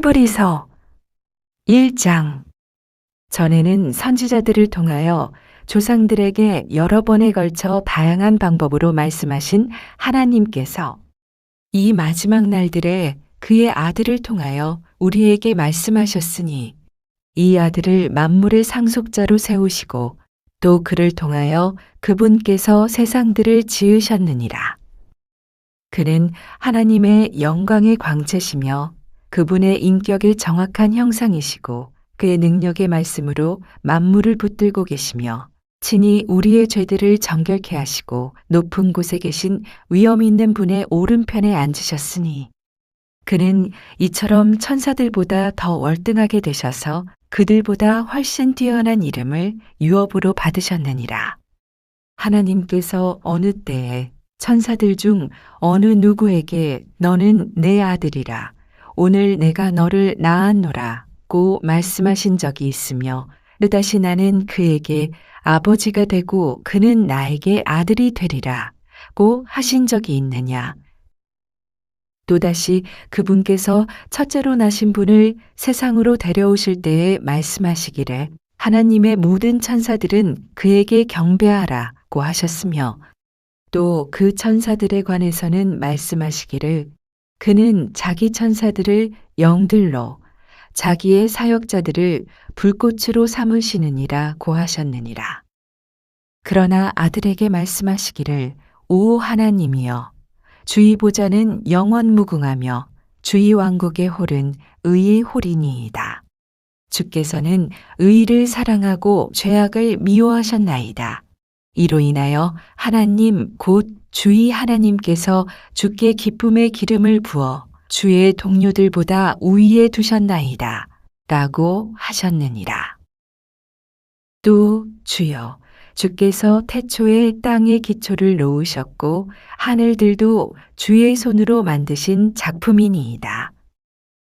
히브리서 1장. 전에는 선지자들을 통하여 조상들에게 여러 번에 걸쳐 다양한 방법으로 말씀하신 하나님께서 이 마지막 날들에 그의 아들을 통하여 우리에게 말씀하셨으니 이 아들을 만물의 상속자로 세우시고 또 그를 통하여 그분께서 세상들을 지으셨느니라. 그는 하나님의 영광의 광채시며 그분의 인격의 정확한 형상이시고 그의 능력의 말씀으로 만물을 붙들고 계시며 친히 우리의 죄들을 정결케 하시고 높은 곳에 계신 위엄 있는 분의 오른편에 앉으셨으니 그는 이처럼 천사들보다 더 월등하게 되셔서 그들보다 훨씬 뛰어난 이름을 유업으로 받으셨느니라. 하나님께서 어느 때에 천사들 중 어느 누구에게 너는 내 아들이라 오늘 내가 너를 낳았노라고 말씀하신 적이 있으며 또다시 나는 그에게 아버지가 되고 그는 나에게 아들이 되리라고 하신 적이 있느냐. 또다시 그분께서 첫째로 나신 분을 세상으로 데려오실 때에 말씀하시기를 하나님의 모든 천사들은 그에게 경배하라고 하셨으며 또 그 천사들에 관해서는 말씀하시기를 그는 자기 천사들을 영들로 자기의 사역자들을 불꽃으로 삼으시느니라고 하셨느니라. 그러나 아들에게 말씀하시기를 오 하나님이여 주의 보좌는 영원 무궁하며 주의 왕국의 홀은 의의 홀이니이다. 주께서는 의를 사랑하고 죄악을 미워하셨나이다. 이로 인하여 하나님 곧 주의 하나님께서 주께 기쁨의 기름을 부어 주의 동료들보다 우위에 두셨나이다. 라고 하셨느니라. 또 주여 주께서 태초에 땅의 기초를 놓으셨고 하늘들도 주의 손으로 만드신 작품이니이다.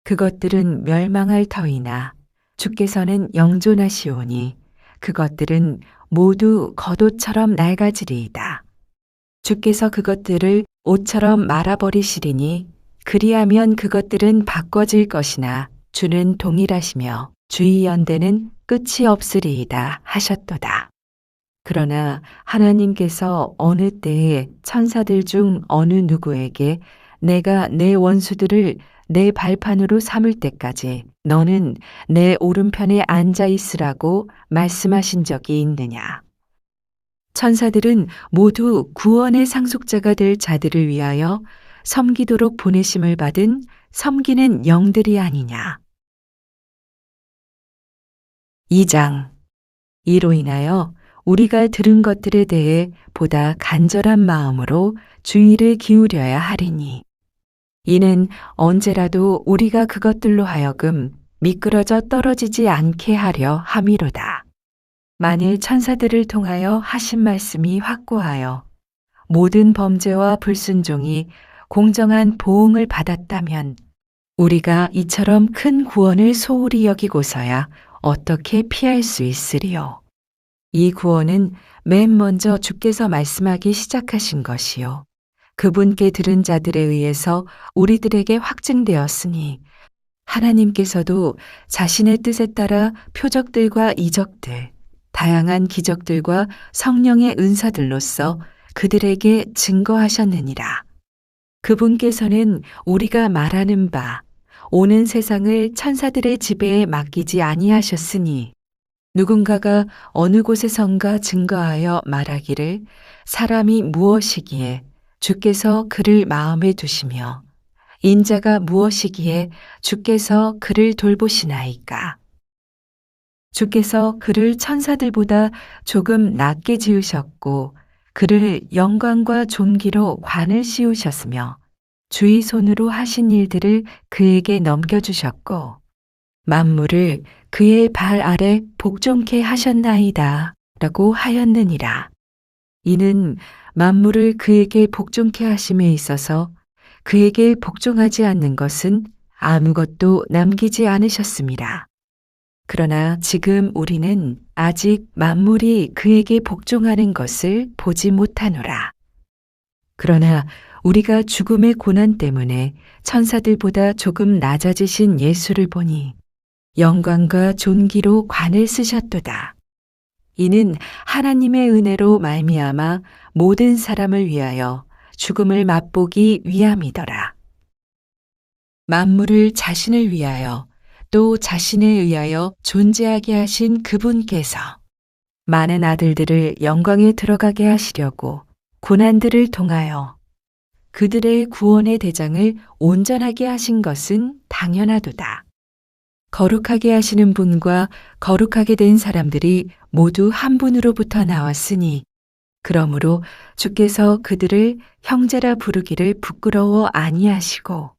그것들은 멸망할 터이나 주께서는 영존하시오니 그것들은 모두 겉옷처럼 낡아지리이다. 주께서 그것들을 옷처럼 말아버리시리니 그리하면 그것들은 바꿔질 것이나 주는 동일하시며 주의 연대는 끝이 없으리이다 하셨도다. 그러나 하나님께서 어느 때에 천사들 중 어느 누구에게 내가 내 원수들을 내 발판으로 삼을 때까지 너는 내 오른편에 앉아 있으라고 말씀하신 적이 있느냐. 천사들은 모두 구원의 상속자가 될 자들을 위하여 섬기도록 보내심을 받은 섬기는 영들이 아니냐. 2장. 이로 인하여 우리가 들은 것들에 대해 보다 간절한 마음으로 주의를 기울여야 하리니 이는 언제라도 우리가 그것들로 하여금 미끄러져 떨어지지 않게 하려 함이로다. 만일 천사들을 통하여 하신 말씀이 확고하여 모든 범죄와 불순종이 공정한 보응을 받았다면 우리가 이처럼 큰 구원을 소홀히 여기고서야 어떻게 피할 수 있으리요. 이 구원은 맨 먼저 주께서 말씀하기 시작하신 것이요. 그분께 들은 자들에 의해서 우리들에게 확증되었으니 하나님께서도 자신의 뜻에 따라 표적들과 이적들, 다양한 기적들과 성령의 은사들로서 그들에게 증거하셨느니라. 그분께서는 우리가 말하는 바 오는 세상을 천사들의 지배에 맡기지 아니하셨으니 누군가가 어느 곳에선가 증거하여 말하기를 사람이 무엇이기에 주께서 그를 마음에 두시며 인자가 무엇이기에 주께서 그를 돌보시나이까. 주께서 그를 천사들보다 조금 낮게 지으셨고 그를 영광과 존귀로 관을 씌우셨으며 주의 손으로 하신 일들을 그에게 넘겨주셨고 만물을 그의 발 아래 복종케 하셨나이다 라고 하였느니라. 이는 만물을 그에게 복종케 하심에 있어서 그에게 복종하지 않는 것은 아무것도 남기지 않으셨습니다. 그러나 지금 우리는 아직 만물이 그에게 복종하는 것을 보지 못하노라. 그러나 우리가 죽음의 고난 때문에 천사들보다 조금 낮아지신 예수를 보니 영광과 존귀로 관을 쓰셨도다. 이는 하나님의 은혜로 말미암아 모든 사람을 위하여 죽음을 맛보기 위함이더라. 만물을 자신을 위하여 또 자신에 의하여 존재하게 하신 그분께서 많은 아들들을 영광에 들어가게 하시려고 고난들을 통하여 그들의 구원의 대장을 온전하게 하신 것은 당연하도다. 거룩하게 하시는 분과 거룩하게 된 사람들이 모두 한 분으로부터 나왔으니 그러므로 주께서 그들을 형제라 부르기를 부끄러워 아니하시고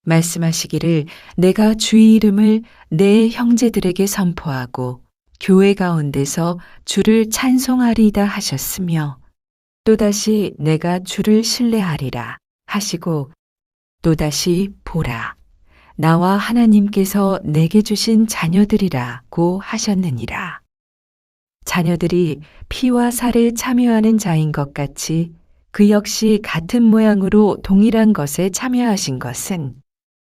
말씀하시기를 내가 주의 이름을 내 형제들에게 선포하고 교회 가운데서 주를 찬송하리이다 하셨으며 또다시 내가 주를 신뢰하리라 하시고 또다시 보라 나와 하나님께서 내게 주신 자녀들이라고 하셨느니라. 자녀들이 피와 살에 참여하는 자인 것 같이 그 역시 같은 모양으로 동일한 것에 참여하신 것은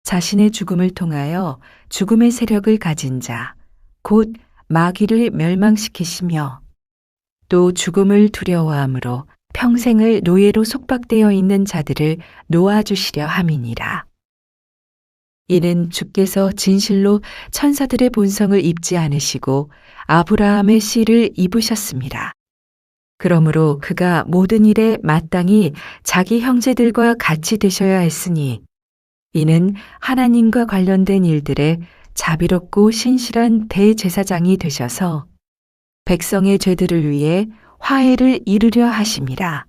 자신의 죽음을 통하여 죽음의 세력을 가진 자, 곧 마귀를 멸망시키시며 또 죽음을 두려워함으로 평생을 노예로 속박되어 있는 자들을 놓아주시려 함이니라. 이는 주께서 진실로 천사들의 본성을 입지 않으시고 아브라함의 씨를 입으셨습니다. 그러므로 그가 모든 일에 마땅히 자기 형제들과 같이 되셔야 했으니 이는 하나님과 관련된 일들에 자비롭고 신실한 대제사장이 되셔서 백성의 죄들을 위해 화해를 이루려 하심이라.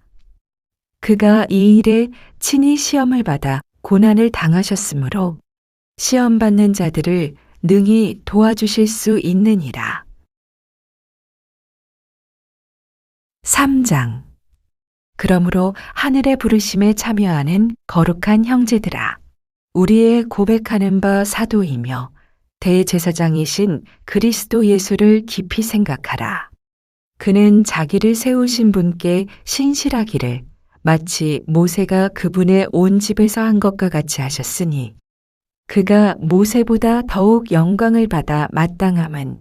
그가 이 일에 친히 시험을 받아 고난을 당하셨으므로 시험 받는 자들을 능히 도와주실 수 있느니라. 3장. 그러므로 하늘의 부르심에 참여하는 거룩한 형제들아, 우리의 고백하는 바 사도이며 대제사장이신 그리스도 예수를 깊이 생각하라. 그는 자기를 세우신 분께 신실하기를 마치 모세가 그분의 온 집에서 한 것과 같이 하셨으니 그가 모세보다 더욱 영광을 받아 마땅함은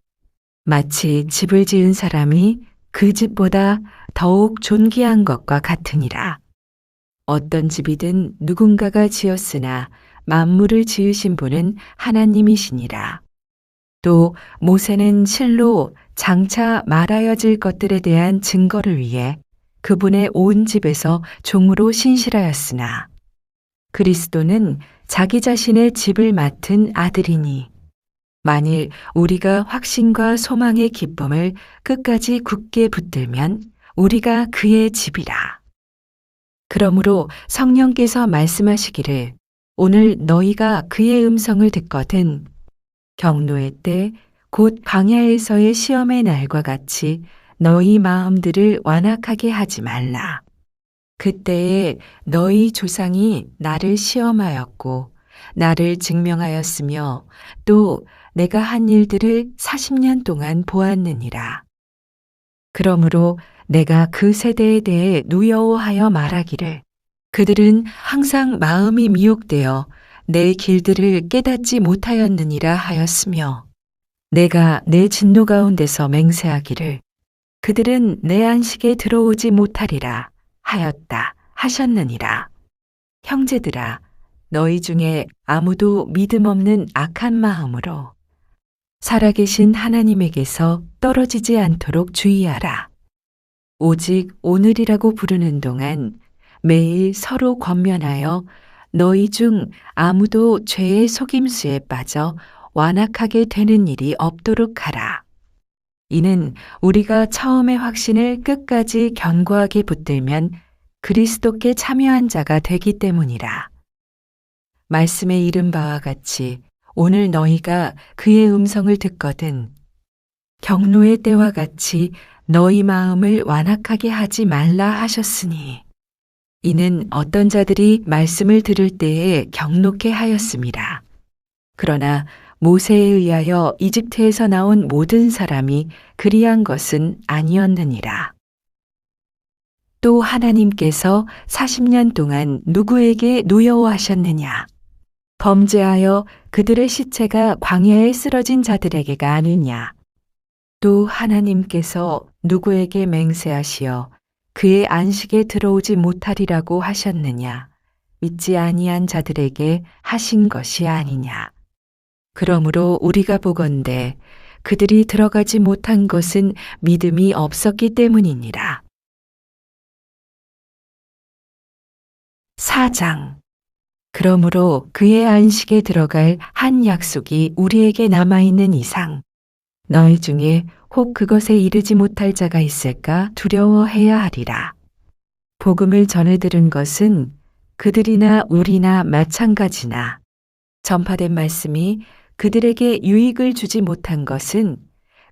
마치 집을 지은 사람이 그 집보다 더욱 존귀한 것과 같으니라. 어떤 집이든 누군가가 지었으나 만물을 지으신 분은 하나님이시니라. 또 모세는 실로 장차 말하여질 것들에 대한 증거를 위해 그분의 온 집에서 종으로 신실하였으나 그리스도는 자기 자신의 집을 맡은 아들이니 만일 우리가 확신과 소망의 기쁨을 끝까지 굳게 붙들면 우리가 그의 집이라. 그러므로 성령께서 말씀하시기를 오늘 너희가 그의 음성을 듣거든 경노의 때 곧 광야에서의 시험의 날과 같이 너희 마음들을 완악하게 하지 말라. 그때에 너희 조상이 나를 시험하였고 나를 증명하였으며 또 내가 한 일들을 40년 동안 보았느니라. 그러므로 내가 그 세대에 대해 누여호하여 말하기를 그들은 항상 마음이 미혹되어 내 길들을 깨닫지 못하였느니라 하였으며 내가 내 진노 가운데서 맹세하기를 그들은 내 안식에 들어오지 못하리라 하였다 하셨느니라. 형제들아, 너희 중에 아무도 믿음 없는 악한 마음으로 살아계신 하나님에게서 떨어지지 않도록 주의하라. 오직 오늘이라고 부르는 동안 매일 서로 권면하여 너희 중 아무도 죄의 속임수에 빠져 완악하게 되는 일이 없도록 하라. 이는 우리가 처음의 확신을 끝까지 견고하게 붙들면 그리스도께 참여한 자가 되기 때문이라. 말씀에 이른 바와 같이 오늘 너희가 그의 음성을 듣거든 경노의 때와 같이 너희 마음을 완악하게 하지 말라 하셨으니 이는 어떤 자들이 말씀을 들을 때에 경노케 하였습니다. 그러나 모세에 의하여 이집트에서 나온 모든 사람이 그리한 것은 아니었느니라. 또 하나님께서 40년 동안 누구에게 노여워하셨느냐? 범죄하여 그들의 시체가 광야에 쓰러진 자들에게가 아니냐? 또 하나님께서 누구에게 맹세하시어 그의 안식에 들어오지 못하리라고 하셨느냐? 믿지 아니한 자들에게 하신 것이 아니냐? 그러므로 우리가 보건대 그들이 들어가지 못한 것은 믿음이 없었기 때문이니라. 4장. 그러므로 그의 안식에 들어갈 한 약속이 우리에게 남아있는 이상 너희 중에 혹 그것에 이르지 못할 자가 있을까 두려워해야 하리라. 복음을 전해 들은 것은 그들이나 우리나 마찬가지나 전파된 말씀이 그들에게 유익을 주지 못한 것은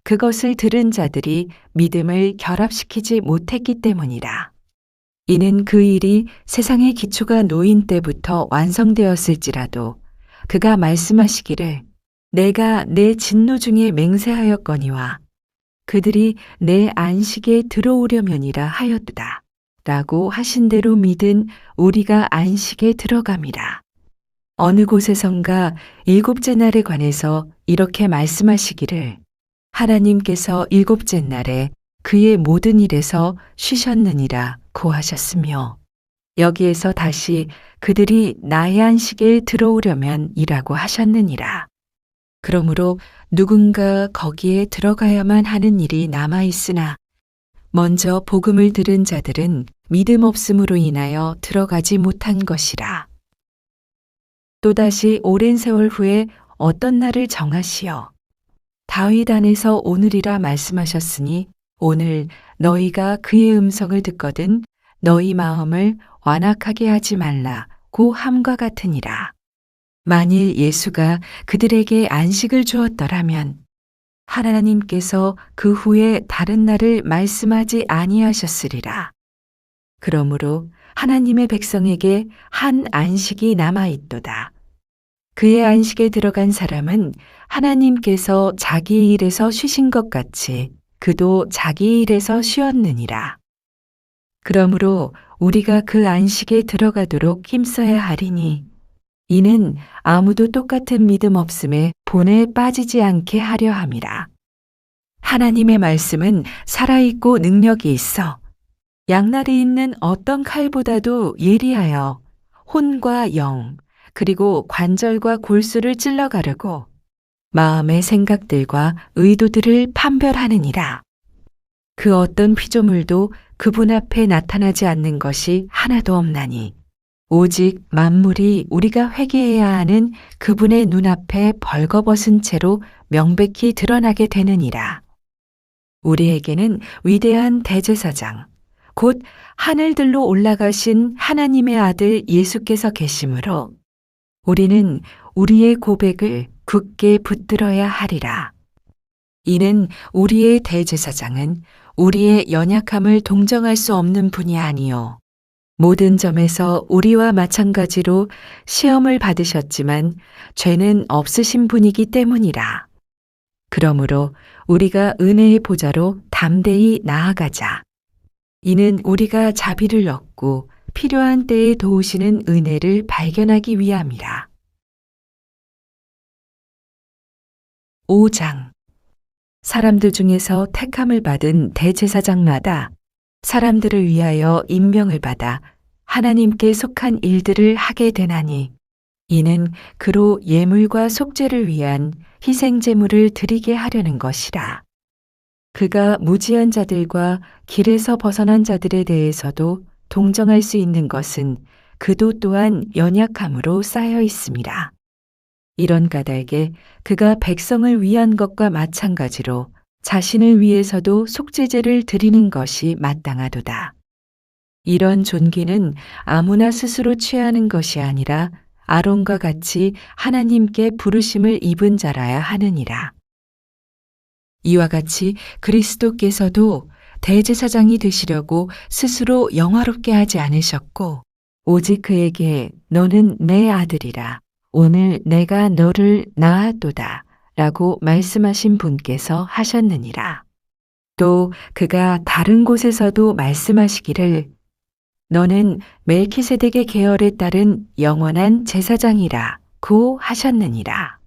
그것을 들은 자들이 믿음을 결합시키지 못했기 때문이라. 이는 그 일이 세상의 기초가 놓인 때부터 완성되었을지라도 그가 말씀하시기를 내가 내 진노 중에 맹세하였거니와 그들이 내 안식에 들어오려면이라 하였다 라고 하신 대로 믿은 우리가 안식에 들어감이라. 어느 곳에선가 일곱째 날에 관해서 이렇게 말씀하시기를 하나님께서 일곱째 날에 그의 모든 일에서 쉬셨느니라 고 하셨으며 여기에서 다시 그들이 나의 안식에 들어오려면 이라고 하셨느니라. 그러므로 누군가 거기에 들어가야만 하는 일이 남아있으나 먼저 복음을 들은 자들은 믿음 없음으로 인하여 들어가지 못한 것이라. 또다시 오랜 세월 후에 어떤 날을 정하시어 다윗 안에서 오늘이라 말씀하셨으니 오늘 너희가 그의 음성을 듣거든 너희 마음을 완악하게 하지 말라고 함과 같으니라. 만일 예수가 그들에게 안식을 주었더라면 하나님께서 그 후에 다른 날을 말씀하지 아니하셨으리라. 그러므로 하나님의 백성에게 한 안식이 남아있도다. 그의 안식에 들어간 사람은 하나님께서 자기 일에서 쉬신 것 같이 그도 자기 일에서 쉬었느니라. 그러므로 우리가 그 안식에 들어가도록 힘써야 하리니 이는 아무도 똑같은 믿음 없음에 본에 빠지지 않게 하려 함이라. 하나님의 말씀은 살아있고 능력이 있어 양날이 있는 어떤 칼보다도 예리하여 혼과 영 그리고 관절과 골수를 찔러 가르고 마음의 생각들과 의도들을 판별하느니라. 그 어떤 피조물도 그분 앞에 나타나지 않는 것이 하나도 없나니 오직 만물이 우리가 회개해야 하는 그분의 눈앞에 벌거벗은 채로 명백히 드러나게 되느니라. 우리에게는 위대한 대제사장 곧 하늘들로 올라가신 하나님의 아들 예수께서 계시므로 우리는 우리의 고백을 굳게 붙들어야 하리라. 이는 우리의 대제사장은 우리의 연약함을 동정할 수 없는 분이 아니요 모든 점에서 우리와 마찬가지로 시험을 받으셨지만 죄는 없으신 분이기 때문이라. 그러므로 우리가 은혜의 보좌로 담대히 나아가자. 이는 우리가 자비를 얻고 필요한 때에 도우시는 은혜를 발견하기 위함이라. 5장. 사람들 중에서 택함을 받은 대제사장마다 사람들을 위하여 임명을 받아 하나님께 속한 일들을 하게 되나니 이는 그로 예물과 속죄를 위한 희생제물을 드리게 하려는 것이라. 그가 무지한 자들과 길에서 벗어난 자들에 대해서도 동정할 수 있는 것은 그도 또한 연약함으로 쌓여 있음이라. 이런 까닭에 그가 백성을 위한 것과 마찬가지로 자신을 위해서도 속죄제를 드리는 것이 마땅하도다. 이런 존귀는 아무나 스스로 취하는 것이 아니라 아론과 같이 하나님께 부르심을 입은 자라야 하느니라. 이와 같이 그리스도께서도 대제사장이 되시려고 스스로 영화롭게 하지 않으셨고 오직 그에게 너는 내 아들이라 오늘 내가 너를 낳았도다 라고 말씀하신 분께서 하셨느니라. 또 그가 다른 곳에서도 말씀하시기를 너는 멜키세덱의 계열에 따른 영원한 제사장이라고 하셨느니라.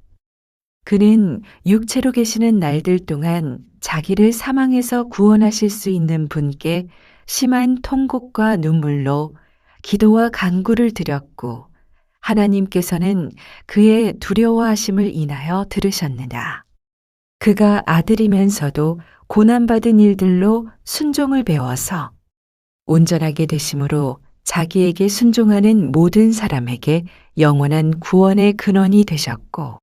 그는 육체로 계시는 날들 동안 자기를 사망에서 구원하실 수 있는 분께 심한 통곡과 눈물로 기도와 간구를 드렸고 하나님께서는 그의 두려워하심을 인하여 들으셨느냐. 그가 아들이면서도 고난받은 일들로 순종을 배워서 온전하게 되심으로 자기에게 순종하는 모든 사람에게 영원한 구원의 근원이 되셨고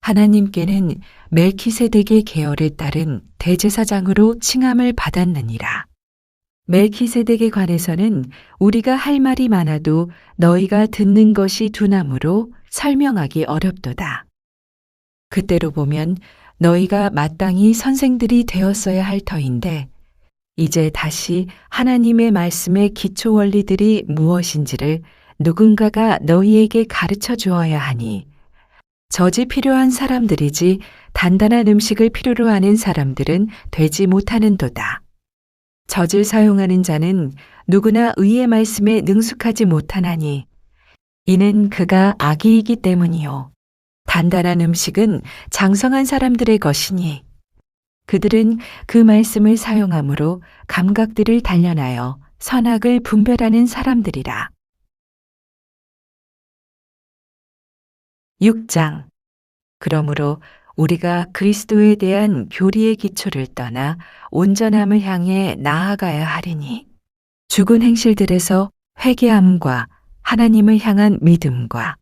하나님께는 멜키세덱의 계열에 따른 대제사장으로 칭함을 받았느니라. 멜키세덱에 관해서는 우리가 할 말이 많아도 너희가 듣는 것이 둔하므로 설명하기 어렵도다. 그때로 보면 너희가 마땅히 선생들이 되었어야 할 터인데 이제 다시 하나님의 말씀의 기초 원리들이 무엇인지를 누군가가 너희에게 가르쳐 주어야 하니 젖이 필요한 사람들이지 단단한 음식을 필요로 하는 사람들은 되지 못하는도다. 젖을 사용하는 자는 누구나 의의 말씀에 능숙하지 못하나니 이는 그가 악이이기 때문이요. 단단한 음식은 장성한 사람들의 것이니 그들은 그 말씀을 사용함으로 감각들을 단련하여 선악을 분별하는 사람들이라. 6장. 그러므로 우리가 그리스도에 대한 교리의 기초를 떠나 온전함을 향해 나아가야 하리니 죽은 행실들에서 회개함과 하나님을 향한 믿음과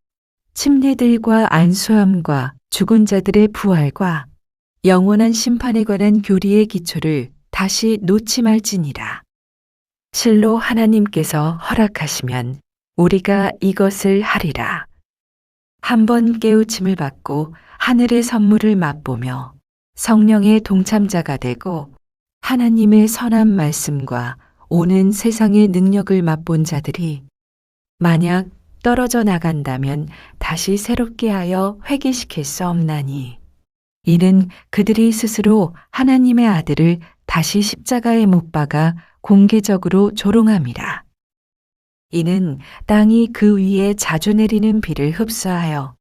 침례들과 안수함과 죽은 자들의 부활과 영원한 심판에 관한 교리의 기초를 다시 놓지 말지니라. 실로 하나님께서 허락하시면 우리가 이것을 하리라. 한번 깨우침을 받고 하늘의 선물을 맛보며 성령의 동참자가 되고 하나님의 선한 말씀과 오는 세상의 능력을 맛본 자들이 만약 떨어져 나간다면 다시 새롭게 하여 회개시킬 수 없나니 이는 그들이 스스로 하나님의 아들을 다시 십자가에 못 박아 공개적으로 조롱함이라. 이는 땅이 그 위에 자주 내리는 비를 흡수하여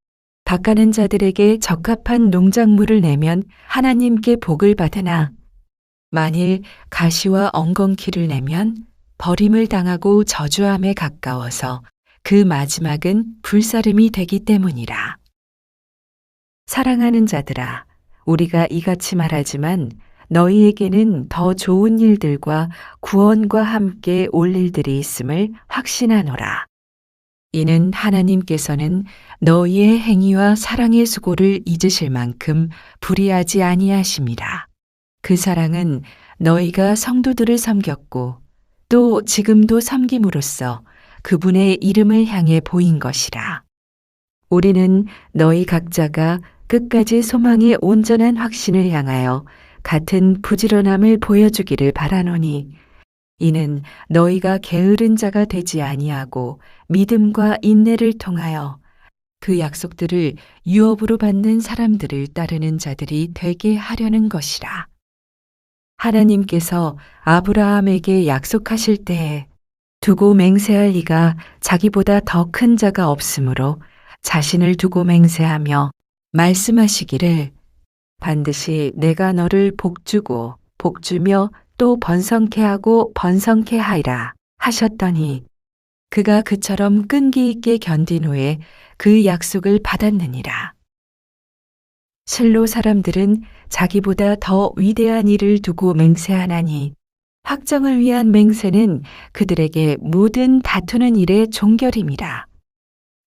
닦아낸 자들에게 적합한 농작물을 내면 하나님께 복을 받으나 만일 가시와 엉겅퀴를 내면 버림을 당하고 저주함에 가까워서 그 마지막은 불사름이 되기 때문이라. 사랑하는 자들아, 우리가 이같이 말하지만 너희에게는 더 좋은 일들과 구원과 함께 올 일들이 있음을 확신하노라. 이는 하나님께서는 너희의 행위와 사랑의 수고를 잊으실 만큼 불의하지 아니하심이라. 그 사랑은 너희가 성도들을 섬겼고 또 지금도 섬김으로써 그분의 이름을 향해 보인 것이라. 우리는 너희 각자가 끝까지 소망의 온전한 확신을 향하여 같은 부지런함을 보여주기를 바라노니 이는 너희가 게으른 자가 되지 아니하고 믿음과 인내를 통하여 그 약속들을 유업으로 받는 사람들을 따르는 자들이 되게 하려는 것이라. 하나님께서 아브라함에게 약속하실 때에 두고 맹세할 이가 자기보다 더 큰 자가 없으므로 자신을 두고 맹세하며 말씀하시기를 반드시 내가 너를 복주고 복주며 또 번성케 하고 번성케 하리라 하셨더니 그가 그처럼 끈기 있게 견딘 후에 그 약속을 받았느니라. 실로 사람들은 자기보다 더 위대한 일을 두고 맹세하나니 확정을 위한 맹세는 그들에게 모든 다투는 일의 종결임이라.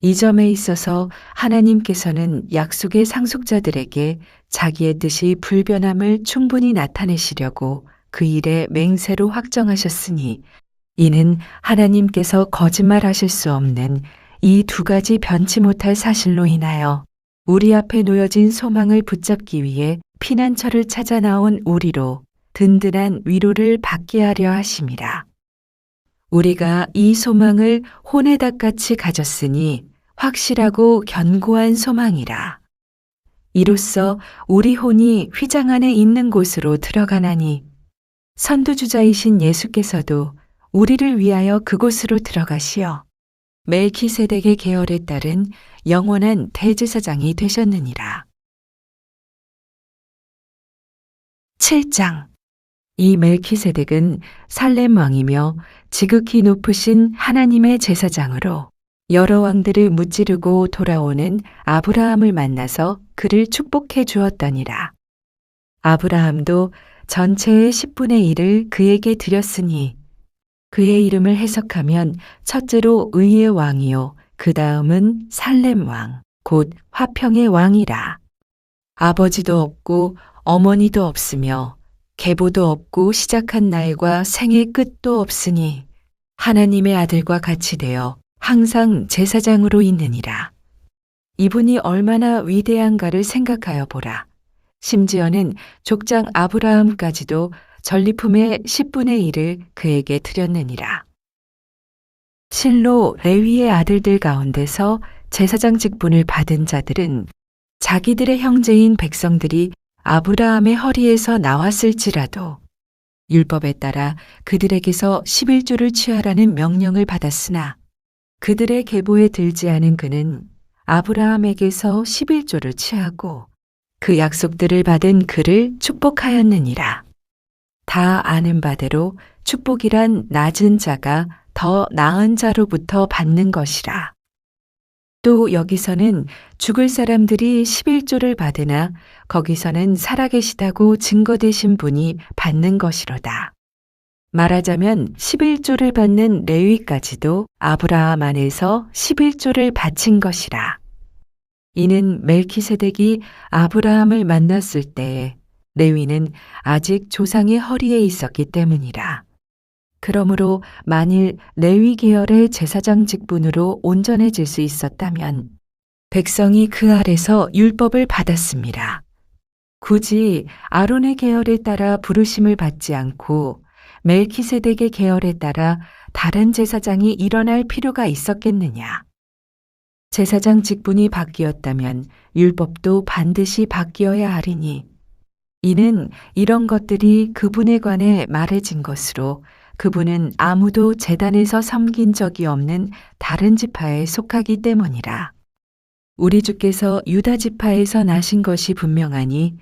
이 점에 있어서 하나님께서는 약속의 상속자들에게 자기의 뜻이 불변함을 충분히 나타내시려고 그 일에 맹세로 확정하셨으니 이는 하나님께서 거짓말하실 수 없는 이 두 가지 변치 못할 사실로 인하여 우리 앞에 놓여진 소망을 붙잡기 위해 피난처를 찾아 나온 우리로 든든한 위로를 받게 하려 하심이라. 우리가 이 소망을 혼에닭같이 가졌으니 확실하고 견고한 소망이라. 이로써 우리 혼이 휘장 안에 있는 곳으로 들어가나니 선두주자이신 예수께서도 우리를 위하여 그곳으로 들어가시어 멜키세덱의 계열에 따른 영원한 대제사장이 되셨느니라. 7장. 이 멜키세덱은 살렘 왕이며 지극히 높으신 하나님의 제사장으로 여러 왕들을 무찌르고 돌아오는 아브라함을 만나서 그를 축복해 주었더니라. 아브라함도 전체의 10분의 1을 그에게 드렸으니 그의 이름을 해석하면 첫째로 의의 왕이요 그 다음은 살렘 왕, 곧 화평의 왕이라. 아버지도 없고 어머니도 없으며 계보도 없고 시작한 날과 생의 끝도 없으니 하나님의 아들과 같이 되어 항상 제사장으로 있느니라. 이분이 얼마나 위대한가를 생각하여 보라. 심지어는 족장 아브라함까지도 전리품의 10분의 1을 그에게 드렸느니라. 실로 레위의 아들들 가운데서 제사장 직분을 받은 자들은 자기들의 형제인 백성들이 아브라함의 허리에서 나왔을지라도 율법에 따라 그들에게서 11조를 취하라는 명령을 받았으나 그들의 계보에 들지 않은 그는 아브라함에게서 11조를 취하고 그 약속들을 받은 그를 축복하였느니라. 다 아는 바대로 축복이란 낮은 자가 더 나은 자로부터 받는 것이라. 또 여기서는 죽을 사람들이 11조를 받으나 거기서는 살아계시다고 증거되신 분이 받는 것이로다. 말하자면 11조를 받는 레위까지도 아브라함 안에서 11조를 바친 것이라. 이는 멜키세덱이 아브라함을 만났을 때에 레위는 아직 조상의 허리에 있었기 때문이라. 그러므로 만일 레위 계열의 제사장 직분으로 온전해질 수 있었다면 백성이 그 아래서 율법을 받았습니다. 굳이 아론의 계열에 따라 부르심을 받지 않고 멜키세덱의 계열에 따라 다른 제사장이 일어날 필요가 있었겠느냐? 제사장 직분이 바뀌었다면 율법도 반드시 바뀌어야 하리니 이는 이런 것들이 그분에 관해 말해진 것으로 그분은 아무도 제단에서 섬긴 적이 없는 다른 지파에 속하기 때문이라. 우리 주께서 유다 지파에서 나신 것이 분명하니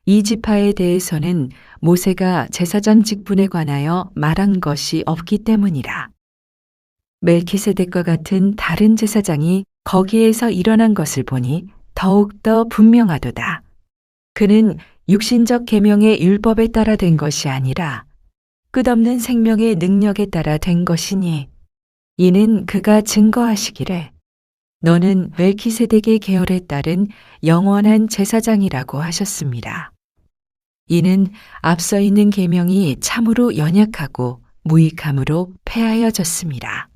이 지파에 대해서는 모세가 제사장 직분에 관하여 말한 것이 없기 때문이라. 멜키세덱과 같은 다른 제사장이 거기에서 일어난 것을 보니 더욱더 분명하도다. 그는 육신적 계명의 율법에 따라 된 것이 아니라 끝없는 생명의 능력에 따라 된 것이니 이는 그가 증거하시기를 너는 멜키세덱의 계열에 따른 영원한 제사장이라고 하셨습니다. 이는 앞서 있는 계명이 참으로 연약하고 무익함으로 폐하여졌습니다.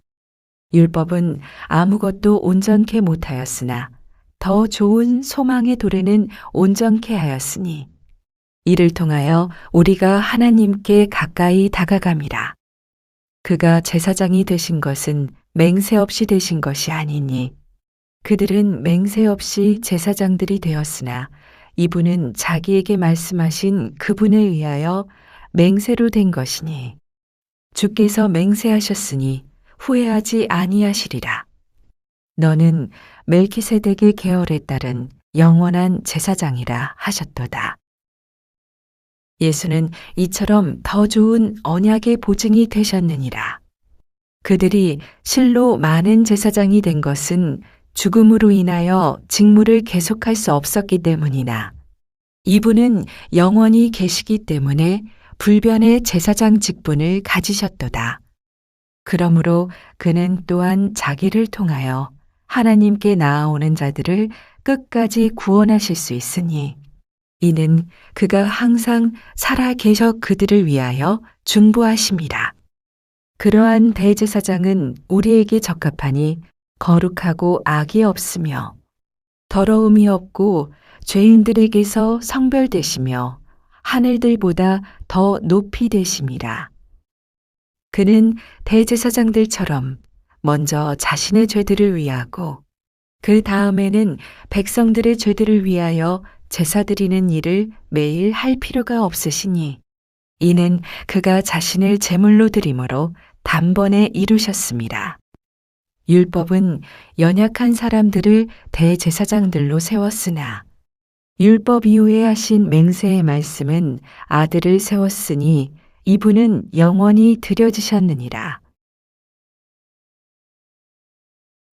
율법은 아무것도 온전케 못하였으나 더 좋은 소망의 도래는 온전케 하였으니 이를 통하여 우리가 하나님께 가까이 다가감이라. 그가 제사장이 되신 것은 맹세 없이 되신 것이 아니니 그들은 맹세 없이 제사장들이 되었으나 이분은 자기에게 말씀하신 그분에 의하여 맹세로 된 것이니 주께서 맹세하셨으니 후회하지 아니하시리라. 너는 멜키세덱의 계열에 따른 영원한 제사장이라 하셨도다. 예수는 이처럼 더 좋은 언약의 보증이 되셨느니라. 그들이 실로 많은 제사장이 된 것은 죽음으로 인하여 직무를 계속할 수 없었기 때문이나 이분은 영원히 계시기 때문에 불변의 제사장 직분을 가지셨도다. 그러므로 그는 또한 자기를 통하여 하나님께 나아오는 자들을 끝까지 구원하실 수 있으니 이는 그가 항상 살아 계셔 그들을 위하여 중보하심이라. 그러한 대제사장은 우리에게 적합하니 거룩하고 악이 없으며 더러움이 없고 죄인들에게서 성별되시며 하늘들보다 더 높이 되심이라. 그는 대제사장들처럼 먼저 자신의 죄들을 위하고 그 다음에는 백성들의 죄들을 위하여 제사 드리는 일을 매일 할 필요가 없으시니 이는 그가 자신을 제물로 드림으로 단번에 이루셨습니다. 율법은 연약한 사람들을 대제사장들로 세웠으나 율법 이후에 하신 맹세의 말씀은 아들을 세웠으니 이분은 영원히 드려지셨느니라.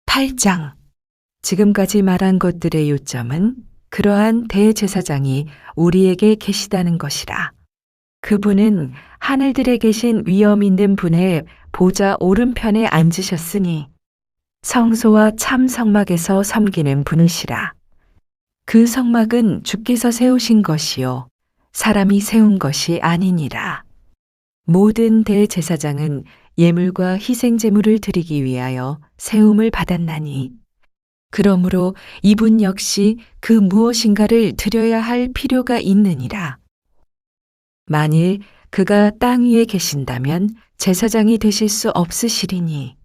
8장. 지금까지 말한 것들의 요점은 그러한 대제사장이 우리에게 계시다는 것이라. 그분은 하늘들에 계신 위엄 있는 분의 보좌 오른편에 앉으셨으니 성소와 참 성막에서 섬기는 분이시라. 그 성막은 주께서 세우신 것이요 사람이 세운 것이 아니니라. 모든 대제사장은 예물과 희생제물을 드리기 위하여 세움을 받았나니 그러므로 이분 역시 그 무엇인가를 드려야 할 필요가 있느니라. 만일 그가 땅 위에 계신다면 제사장이 되실 수 없으시리니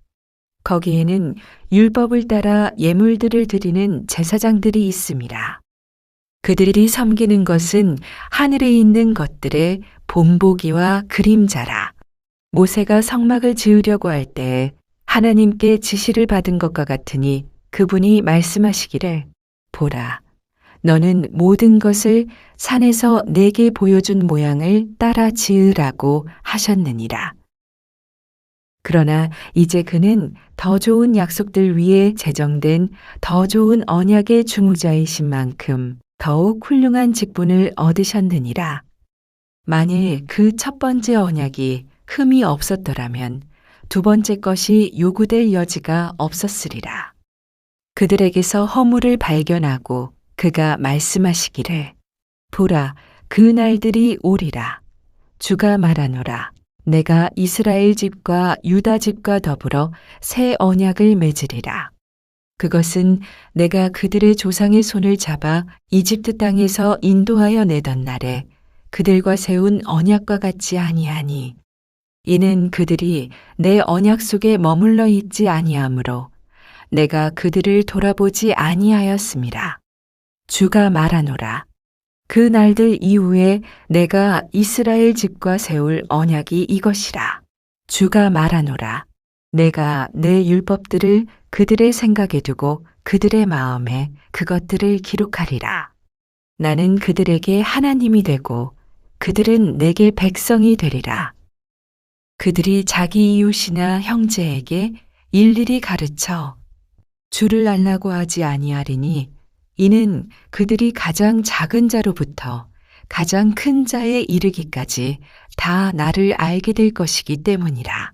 거기에는 율법을 따라 예물들을 드리는 제사장들이 있음이라. 그들이 섬기는 것은 하늘에 있는 것들의 본보기와 그림자라. 모세가 성막을 지으려고 할 때 하나님께 지시를 받은 것과 같으니 그분이 말씀하시기를 보라, 너는 모든 것을 산에서 내게 보여준 모양을 따라 지으라고 하셨느니라. 그러나 이제 그는 더 좋은 약속들 위에 제정된 더 좋은 언약의 중후자이신 만큼 더욱 훌륭한 직분을 얻으셨느니라. 만일 그 첫 번째 언약이 흠이 없었더라면 두 번째 것이 요구될 여지가 없었으리라. 그들에게서 허물을 발견하고 그가 말씀하시기를 보라, 그 날들이 오리라. 주가 말하노라. 내가 이스라엘 집과 유다 집과 더불어 새 언약을 맺으리라. 그것은 내가 그들의 조상의 손을 잡아 이집트 땅에서 인도하여 내던 날에 그들과 세운 언약과 같지 아니하니 이는 그들이 내 언약 속에 머물러 있지 아니하므로 내가 그들을 돌아보지 아니하였음이라. 주가 말하노라. 그 날들 이후에 내가 이스라엘 집과 세울 언약이 이것이라. 주가 말하노라. 내가 내 율법들을 그들의 생각에 두고 그들의 마음에 그것들을 기록하리라. 나는 그들에게 하나님이 되고 그들은 내게 백성이 되리라. 그들이 자기 이웃이나 형제에게 일일이 가르쳐 주를 알라고 하지 아니하리니 이는 그들이 가장 작은 자로부터 가장 큰 자에 이르기까지 다 나를 알게 될 것이기 때문이라.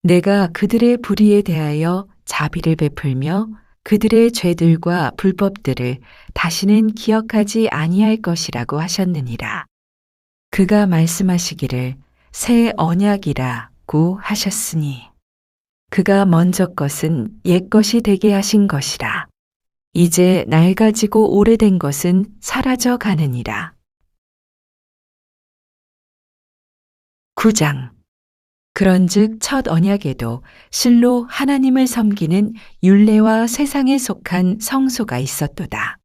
내가 그들의 불의에 대하여 자비를 베풀며 그들의 죄들과 불법들을 다시는 기억하지 아니할 것이라고 하셨느니라. 그가 말씀하시기를 새 언약이라고 하셨으니 그가 먼저 것은 옛 것이 되게 하신 것이라. 이제 낡아지고 오래된 것은 사라져 가느니라. 9장. 그런즉 첫 언약에도 실로 하나님을 섬기는 율례와 세상에 속한 성소가 있었도다.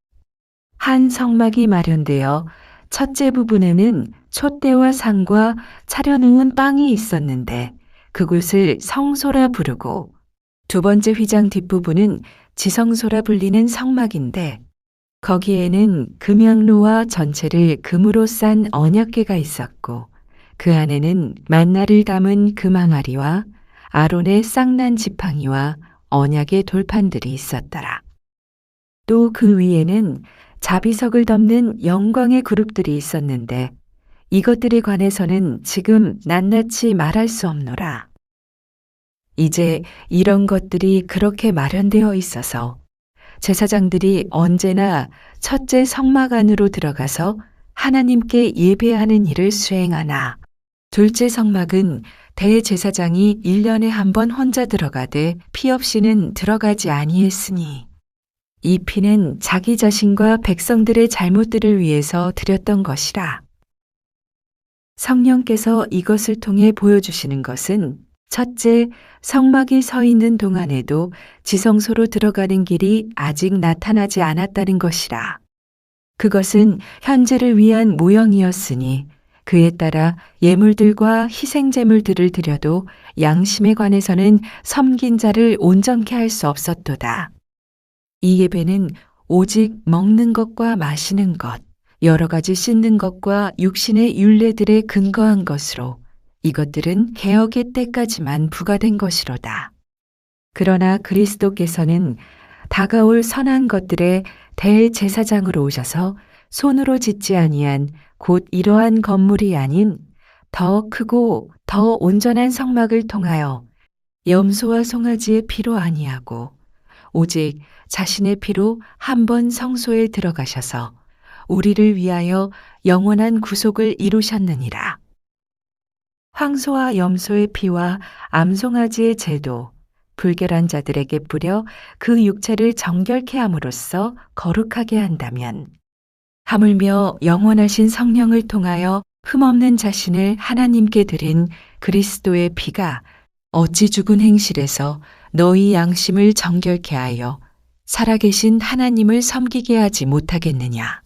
한 성막이 마련되어 첫째 부분에는 촛대와 상과 차려놓은 빵이 있었는데 그곳을 성소라 부르고 두 번째 휘장 뒷부분은 지성소라 불리는 성막인데 거기에는 금향로와 전체를 금으로 싼 언약궤가 있었고 그 안에는 만나를 담은 금항아리와 아론의 쌍난 지팡이와 언약의 돌판들이 있었더라. 또 그 위에는 자비석을 덮는 영광의 그룹들이 있었는데 이것들에 관해서는 지금 낱낱이 말할 수 없노라. 이제 이런 것들이 그렇게 마련되어 있어서 제사장들이 언제나 첫째 성막 안으로 들어가서 하나님께 예배하는 일을 수행하나 둘째 성막은 대제사장이 1년에 한 번 혼자 들어가되 피 없이는 들어가지 아니했으니 이 피는 자기 자신과 백성들의 잘못들을 위해서 드렸던 것이라. 성령께서 이것을 통해 보여주시는 것은 첫째, 성막이 서 있는 동안에도 지성소로 들어가는 길이 아직 나타나지 않았다는 것이라. 그것은 현재를 위한 모형이었으니 그에 따라 예물들과 희생제물들을 드려도 양심에 관해서는 섬긴 자를 온전케 할 수 없었도다. 이 예배는 오직 먹는 것과 마시는 것, 여러 가지 씻는 것과 육신의 율례들에 근거한 것으로 이것들은 개혁의 때까지만 부과된 것이로다. 그러나 그리스도께서는 다가올 선한 것들의 대제사장으로 오셔서 손으로 짓지 아니한 곧 이러한 건물이 아닌 더 크고 더 온전한 성막을 통하여 염소와 송아지의 피로 아니하고 오직 자신의 피로 한 번 성소에 들어가셔서 우리를 위하여 영원한 구속을 이루셨느니라. 황소와 염소의 피와 암송아지의 제도, 불결한 자들에게 뿌려 그 육체를 정결케 함으로써 거룩하게 한다면 하물며 영원하신 성령을 통하여 흠없는 자신을 하나님께 드린 그리스도의 피가 어찌 죽은 행실에서 너희 양심을 정결케 하여 살아계신 하나님을 섬기게 하지 못하겠느냐.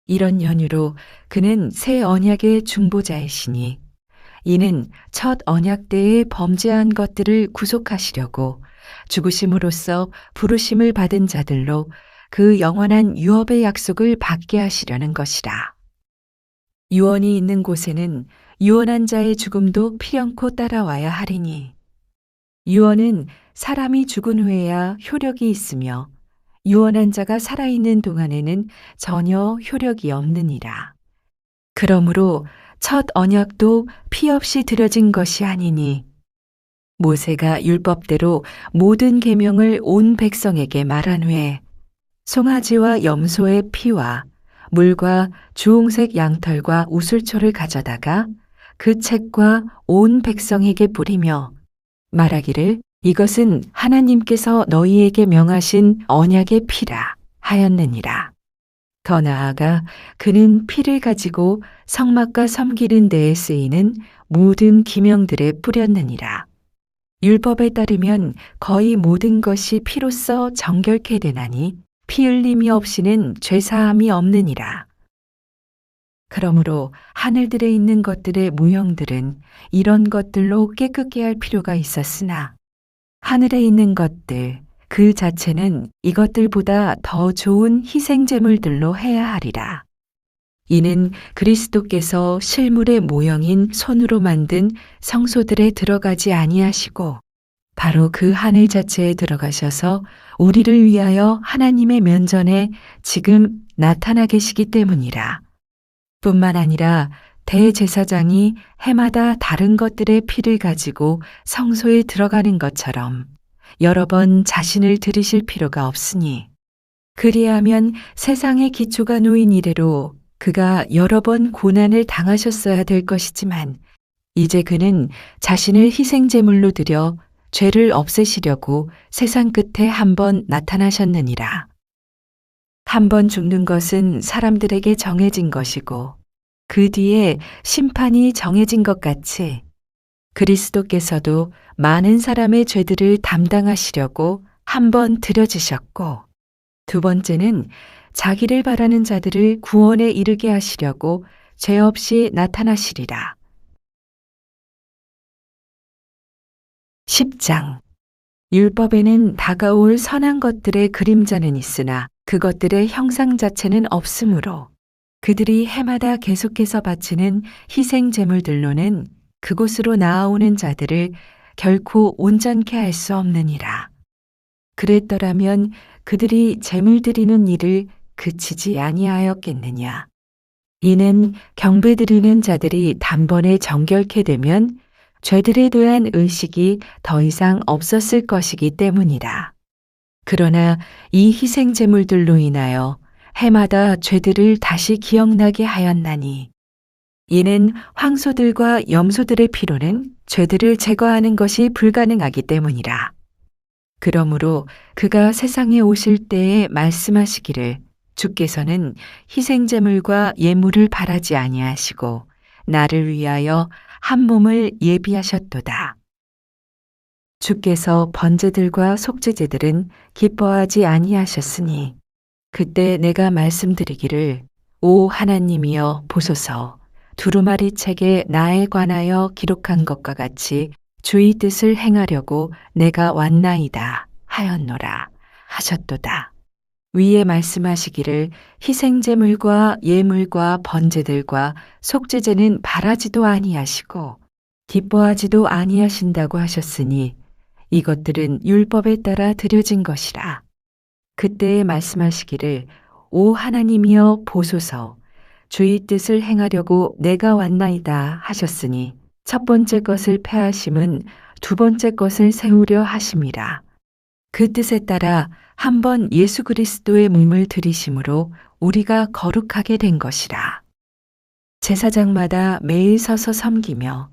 이런 연유로 그는 새 언약의 중보자이시니 이는 첫 언약 때에 범죄한 것들을 구속하시려고 죽으심으로써 부르심을 받은 자들로 그 영원한 유업의 약속을 받게 하시려는 것이라. 유언이 있는 곳에는 유언한 자의 죽음도 필연코 따라와야 하리니 유언은 사람이 죽은 후에야 효력이 있으며 유언한 자가 살아있는 동안에는 전혀 효력이 없느니라. 그러므로 첫 언약도 피 없이 드려진 것이 아니니 모세가 율법대로 모든 계명을 온 백성에게 말한 후에 송아지와 염소의 피와 물과 주홍색 양털과 우슬초를 가져다가 그 책과 온 백성에게 뿌리며 말하기를 이것은 하나님께서 너희에게 명하신 언약의 피라 하였느니라. 더 나아가 그는 피를 가지고 성막과 섬기는 데에 쓰이는 모든 기명들에 뿌렸느니라. 율법에 따르면 거의 모든 것이 피로써 정결케 되나니 피 흘림이 없이는 죄사함이 없느니라. 그러므로 하늘들에 있는 것들의 무형들은 이런 것들로 깨끗게 할 필요가 있었으나 하늘에 있는 것들 그 자체는 이것들보다 더 좋은 희생제물들로 해야 하리라. 이는 그리스도께서 실물의 모형인 손으로 만든 성소들에 들어가지 아니하시고 바로 그 하늘 자체에 들어가셔서 우리를 위하여 하나님의 면전에 지금 나타나 계시기 때문이라. 뿐만 아니라 대제사장이 해마다 다른 것들의 피를 가지고 성소에 들어가는 것처럼 여러 번 자신을 들이실 필요가 없으니 그리하면 세상의 기초가 놓인 이래로 그가 여러 번 고난을 당하셨어야 될 것이지만 이제 그는 자신을 희생제물로 드려 죄를 없애시려고 세상 끝에 한 번 나타나셨느니라. 한 번 죽는 것은 사람들에게 정해진 것이고 그 뒤에 심판이 정해진 것 같이 그리스도께서도 많은 사람의 죄들을 담당하시려고 한 번 드려지셨고 두 번째는 자기를 바라는 자들을 구원에 이르게 하시려고 죄 없이 나타나시리라. 10장 율법에는 다가올 선한 것들의 그림자는 있으나 그것들의 형상 자체는 없으므로 그들이 해마다 계속해서 바치는 희생 제물들로는 그곳으로 나아오는 자들을 결코 온전케 할 수 없느니라. 그랬더라면 그들이 제물 드리는 일을 그치지 아니하였겠느냐. 이는 경배 드리는 자들이 단번에 정결케 되면 죄들에 대한 의식이 더 이상 없었을 것이기 때문이라. 그러나 이 희생 제물들로 인하여 해마다 죄들을 다시 기억나게 하였나니 이는 황소들과 염소들의 피로는 죄들을 제거하는 것이 불가능하기 때문이라. 그러므로 그가 세상에 오실 때에 말씀하시기를 주께서는 희생제물과 예물을 바라지 아니하시고 나를 위하여 한 몸을 예비하셨도다. 주께서 번제들과 속죄제들은 기뻐하지 아니하셨으니 그때 내가 말씀드리기를 오 하나님이여 보소서 두루마리 책에 나에 관하여 기록한 것과 같이 주의 뜻을 행하려고 내가 왔나이다 하였노라 하셨도다. 위에 말씀하시기를 희생제물과 예물과 번제들과 속죄제는 바라지도 아니하시고 기뻐하지도 아니하신다고 하셨으니 이것들은 율법에 따라 드려진 것이라. 그때에 말씀하시기를 오 하나님이여 보소서 주의 뜻을 행하려고 내가 왔나이다 하셨으니 첫 번째 것을 패하심은 두 번째 것을 세우려 하심이라. 그 뜻에 따라 한 번 예수 그리스도의 몸을 들이심으로 우리가 거룩하게 된 것이라. 제사장마다 매일 서서 섬기며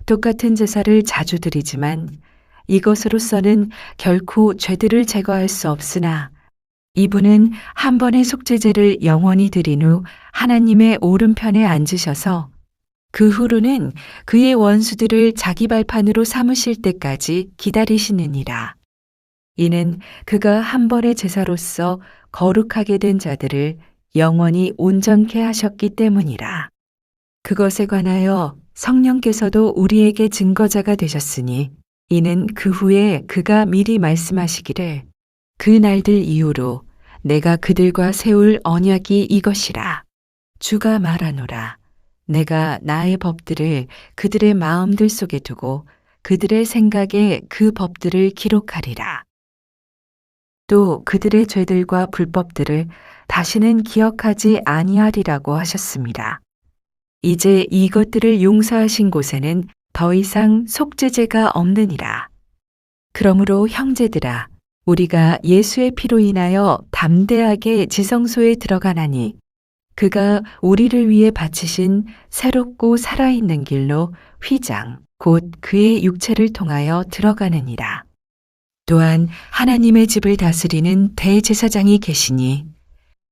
똑같은 제사를 자주 드리지만 이것으로서는 결코 죄들을 제거할 수 없으나 이분은 한 번의 속죄제를 영원히 드린 후 하나님의 오른편에 앉으셔서 그 후로는 그의 원수들을 자기 발판으로 삼으실 때까지 기다리시느니라. 이는 그가 한 번의 제사로서 거룩하게 된 자들을 영원히 온전케 하셨기 때문이라. 그것에 관하여 성령께서도 우리에게 증거자가 되셨으니 이는 그 후에 그가 미리 말씀하시기를 그 날들 이후로 내가 그들과 세울 언약이 이것이라. 주가 말하노라. 내가 나의 법들을 그들의 마음들 속에 두고 그들의 생각에 그 법들을 기록하리라. 또 그들의 죄들과 불법들을 다시는 기억하지 아니하리라고 하셨습니다. 이제 이것들을 용서하신 곳에는 더 이상 속죄제가 없느니라. 그러므로 형제들아, 우리가 예수의 피로 인하여 담대하게 지성소에 들어가나니 그가 우리를 위해 바치신 새롭고 살아있는 길로 휘장, 곧 그의 육체를 통하여 들어가느니라. 또한 하나님의 집을 다스리는 대제사장이 계시니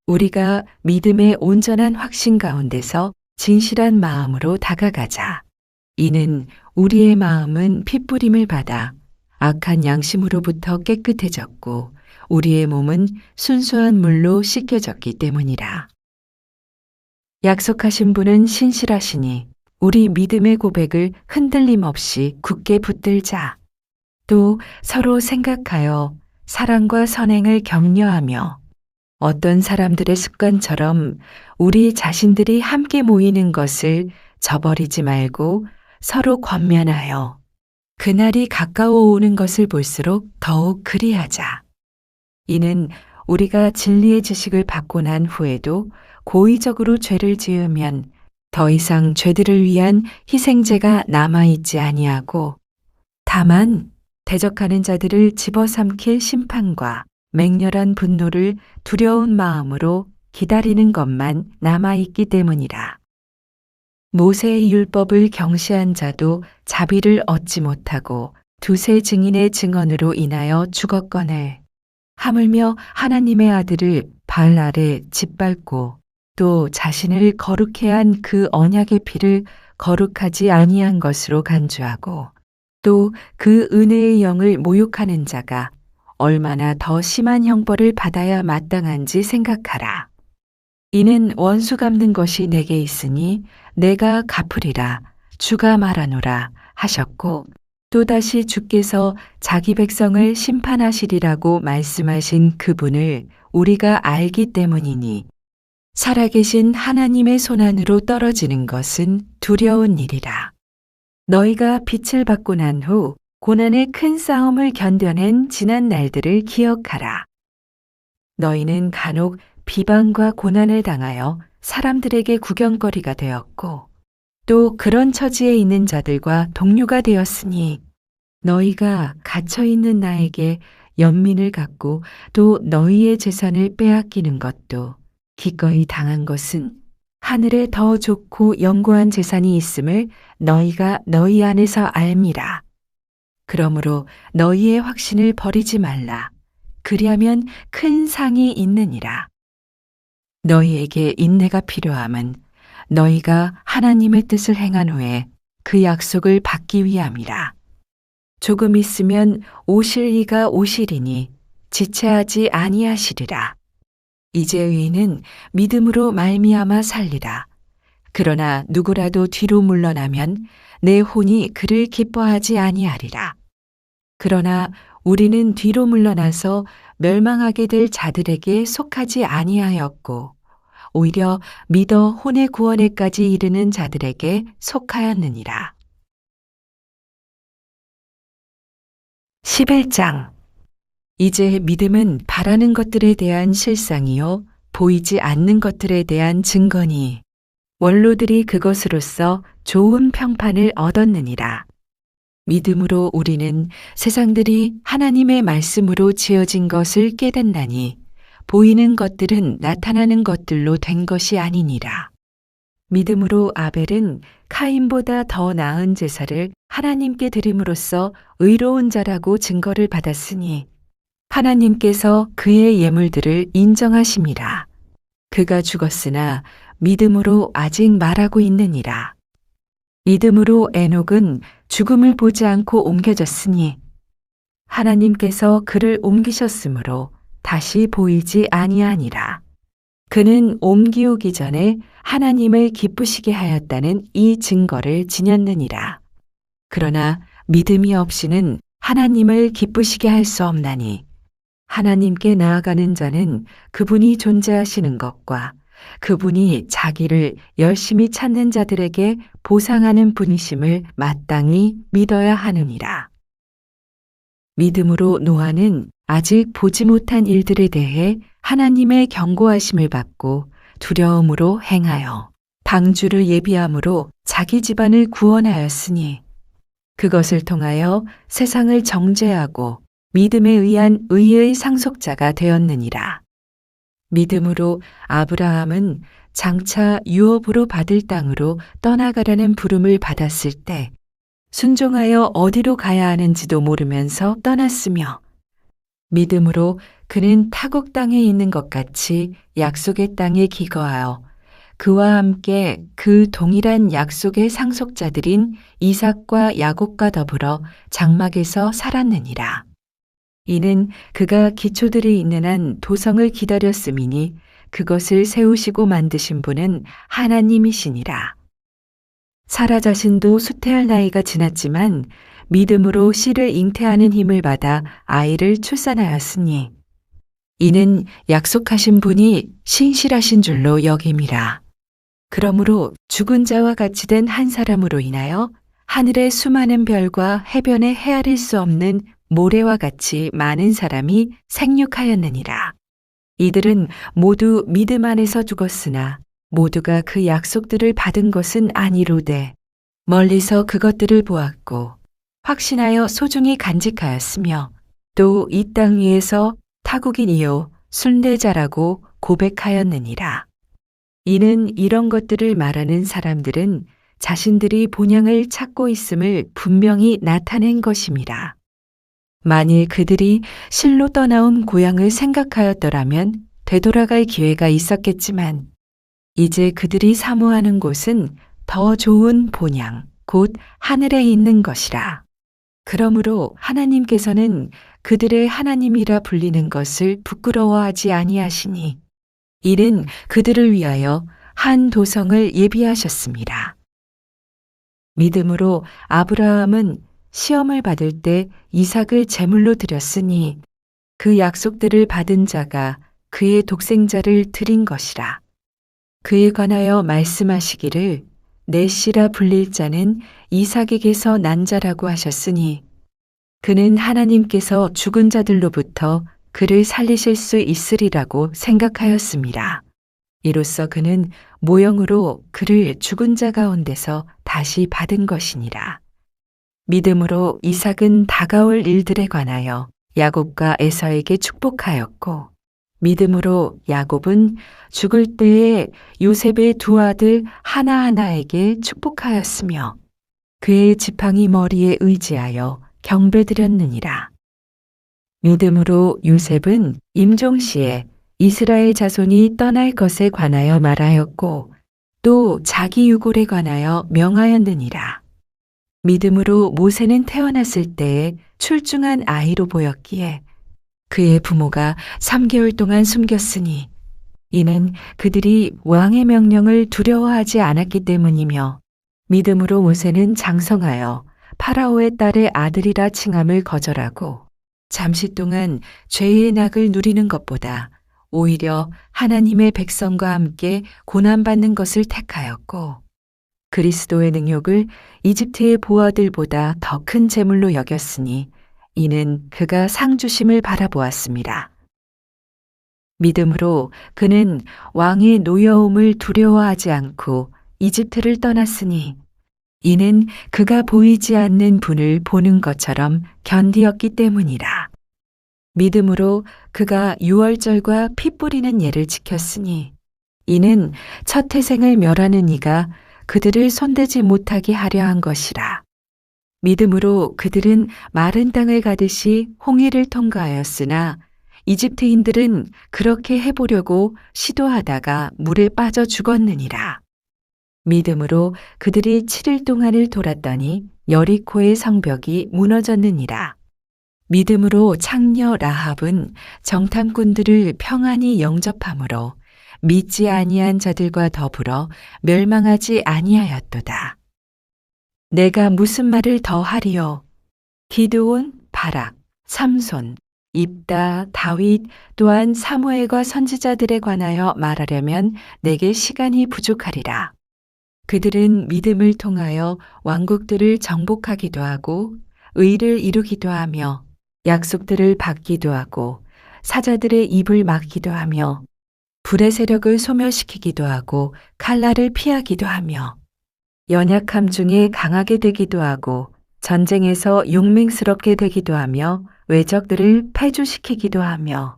우리가 믿음의 온전한 확신 가운데서 진실한 마음으로 다가가자. 이는 우리의 마음은 핏부림을 받아 악한 양심으로부터 깨끗해졌고 우리의 몸은 순수한 물로 씻겨졌기 때문이라. 약속하신 분은 신실하시니 우리 믿음의 고백을 흔들림 없이 굳게 붙들자. 또 서로 생각하여 사랑과 선행을 격려하며 어떤 사람들의 습관처럼 우리 자신들이 함께 모이는 것을 저버리지 말고 서로 권면하여 그날이 가까워 오는 것을 볼수록 더욱 그리하자. 이는 우리가 진리의 지식을 받고 난 후에도 고의적으로 죄를 지으면 더 이상 죄들을 위한 희생제가 남아있지 아니하고 다만 대적하는 자들을 집어삼킬 심판과 맹렬한 분노를 두려운 마음으로 기다리는 것만 남아있기 때문이라. 모세의 율법을 경시한 자도 자비를 얻지 못하고 두세 증인의 증언으로 인하여 죽었거늘 하물며 하나님의 아들을 발 아래 짓밟고 또 자신을 거룩해 한 그 언약의 피를 거룩하지 아니한 것으로 간주하고 또 그 은혜의 영을 모욕하는 자가 얼마나 더 심한 형벌을 받아야 마땅한지 생각하라. 이는 원수 갚는 것이 내게 있으니 내가 갚으리라 주가 말하노라 하셨고 또다시 주께서 자기 백성을 심판하시리라고 말씀하신 그분을 우리가 알기 때문이니 살아계신 하나님의 손안으로 떨어지는 것은 두려운 일이라. 너희가 빛을 받고 난 후 고난의 큰 싸움을 견뎌낸 지난 날들을 기억하라. 너희는 간혹 비방과 고난을 당하여 사람들에게 구경거리가 되었고 또 그런 처지에 있는 자들과 동료가 되었으니 너희가 갇혀있는 나에게 연민을 갖고 또 너희의 재산을 빼앗기는 것도 기꺼이 당한 것은 하늘에 더 좋고 영고한 재산이 있음을 너희가 너희 안에서 알미라. 그러므로 너희의 확신을 버리지 말라. 그리하면 큰 상이 있느니라. 너희에게 인내가 필요함은 너희가 하나님의 뜻을 행한 후에 그 약속을 받기 위함이라. 조금 있으면 오실 이가 오시리니 지체하지 아니하시리라. 이제 의인은 믿음으로 말미암아 살리라. 그러나 누구라도 뒤로 물러나면 내 혼이 그를 기뻐하지 아니하리라. 그러나 우리는 뒤로 물러나서 멸망하게 될 자들에게 속하지 아니하였고 오히려 믿어 혼의 구원에까지 이르는 자들에게 속하였느니라. 11장. 이제 믿음은 바라는 것들에 대한 실상이요 보이지 않는 것들에 대한 증거니 원로들이 그것으로써 좋은 평판을 얻었느니라. 믿음으로 우리는 세상들이 하나님의 말씀으로 지어진 것을 깨닫나니 보이는 것들은 나타나는 것들로 된 것이 아니니라. 믿음으로 아벨은 카인보다 더 나은 제사를 하나님께 드림으로써 의로운 자라고 증거를 받았으니 하나님께서 그의 예물들을 인정하심이라. 그가 죽었으나 믿음으로 아직 말하고 있느니라. 믿음으로 에녹은 죽음을 보지 않고 옮겨졌으니 하나님께서 그를 옮기셨으므로 다시 보이지 아니하니라. 그는 옮기우기 전에 하나님을 기쁘시게 하였다는 이 증거를 지녔느니라. 그러나 믿음이 없이는 하나님을 기쁘시게 할 수 없나니 하나님께 나아가는 자는 그분이 존재하시는 것과 그분이 자기를 열심히 찾는 자들에게 보상하는 분이심을 마땅히 믿어야 하느니라. 믿음으로 노아는 아직 보지 못한 일들에 대해 하나님의 경고하심을 받고 두려움으로 행하여 방주를 예비함으로 자기 집안을 구원하였으니 그것을 통하여 세상을 정죄하고 믿음에 의한 의의 상속자가 되었느니라. 믿음으로 아브라함은 장차 유업으로 받을 땅으로 떠나가려는 부름을 받았을 때 순종하여 어디로 가야 하는지도 모르면서 떠났으며 믿음으로 그는 타국 땅에 있는 것 같이 약속의 땅에 기거하여 그와 함께 그 동일한 약속의 상속자들인 이삭과 야곱과 더불어 장막에서 살았느니라. 이는 그가 기초들이 있는 한 도성을 기다렸음이니 그것을 세우시고 만드신 분은 하나님이시니라. 사라 자신도 수태할 나이가 지났지만 믿음으로 씨를 잉태하는 힘을 받아 아이를 출산하였으니 이는 약속하신 분이 신실하신 줄로 여김이라. 그러므로 죽은 자와 같이 된 한 사람으로 인하여 하늘의 수많은 별과 해변에 헤아릴 수 없는 모래와 같이 많은 사람이 생육하였느니라. 이들은 모두 믿음 안에서 죽었으나 모두가 그 약속들을 받은 것은 아니로되 멀리서 그것들을 보았고 확신하여 소중히 간직하였으며 또 이 땅 위에서 타국인이요 순례자라고 고백하였느니라. 이는 이런 것들을 말하는 사람들은 자신들이 본향을 찾고 있음을 분명히 나타낸 것임이라. 만일 그들이 실로 떠나온 고향을 생각하였더라면 되돌아갈 기회가 있었겠지만 이제 그들이 사모하는 곳은 더 좋은 본향, 곧 하늘에 있는 것이라. 그러므로 하나님께서는 그들의 하나님이라 불리는 것을 부끄러워하지 아니하시니 이는 그들을 위하여 한 도성을 예비하셨습니다. 믿음으로 아브라함은 시험을 받을 때 이삭을 제물로 드렸으니 그 약속들을 받은 자가 그의 독생자를 드린 것이라. 그에 관하여 말씀하시기를 내 씨라 불릴 자는 이삭에게서 난 자라고 하셨으니 그는 하나님께서 죽은 자들로부터 그를 살리실 수 있으리라고 생각하였습니다. 이로써 그는 모형으로 그를 죽은 자 가운데서 다시 받은 것이니라. 믿음으로 이삭은 다가올 일들에 관하여 야곱과 에서에게 축복하였고 믿음으로 야곱은 죽을 때에 요셉의 두 아들 하나하나에게 축복하였으며 그의 지팡이 머리에 의지하여 경배드렸느니라. 믿음으로 요셉은 임종시에 이스라엘 자손이 떠날 것에 관하여 말하였고 또 자기 유골에 관하여 명하였느니라. 믿음으로 모세는 태어났을 때에 출중한 아이로 보였기에 그의 부모가 3개월 동안 숨겼으니 이는 그들이 왕의 명령을 두려워하지 않았기 때문이며 믿음으로 모세는 장성하여 파라오의 딸의 아들이라 칭함을 거절하고 잠시 동안 죄의 낙을 누리는 것보다 오히려 하나님의 백성과 함께 고난받는 것을 택하였고 그리스도의 능욕을 이집트의 보아들보다 더 큰 재물로 여겼으니 이는 그가 상 주심을 바라보았습니다. 믿음으로 그는 왕의 노여움을 두려워하지 않고 이집트를 떠났으니 이는 그가 보이지 않는 분을 보는 것처럼 견디었기 때문이라. 믿음으로 그가 유월절과 피 뿌리는 예를 지켰으니 이는 첫 태생을 멸하는 이가 그들을 손대지 못하게 하려 한 것이라. 믿음으로 그들은 마른 땅을 가듯이 홍해를 통과하였으나 이집트인들은 그렇게 해보려고 시도하다가 물에 빠져 죽었느니라. 믿음으로 그들이 7일 동안을 돌았더니 여리코의 성벽이 무너졌느니라. 믿음으로 창녀 라합은 정탐꾼들을 평안히 영접함으로 믿지 아니한 자들과 더불어 멸망하지 아니하였도다. 내가 무슨 말을 더 하리요? 기드온, 바락, 삼손, 입다, 다윗 또한 사무엘과 선지자들에 관하여 말하려면 내게 시간이 부족하리라. 그들은 믿음을 통하여 왕국들을 정복하기도 하고 의를 이루기도 하며 약속들을 받기도 하고 사자들의 입을 막기도 하며 불의 세력을 소멸시키기도 하고 칼날을 피하기도 하며 연약함 중에 강하게 되기도 하고 전쟁에서 용맹스럽게 되기도 하며 외적들을 패주시키기도 하며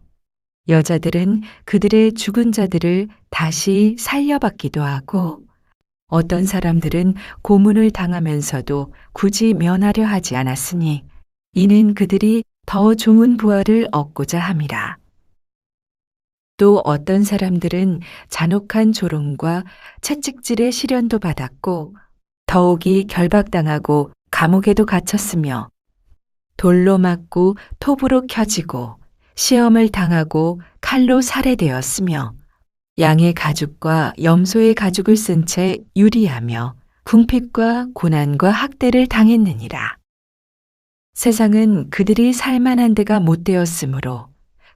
여자들은 그들의 죽은 자들을 다시 살려받기도 하고 어떤 사람들은 고문을 당하면서도 굳이 면하려 하지 않았으니 이는 그들이 더 좋은 부활을 얻고자 함이라. 또 어떤 사람들은 잔혹한 조롱과 채찍질의 시련도 받았고 더욱이 결박당하고 감옥에도 갇혔으며 돌로 맞고 톱으로 켜지고 시험을 당하고 칼로 살해되었으며 양의 가죽과 염소의 가죽을 쓴 채 유리하며 궁핍과 고난과 학대를 당했느니라. 세상은 그들이 살만한 데가 못 되었으므로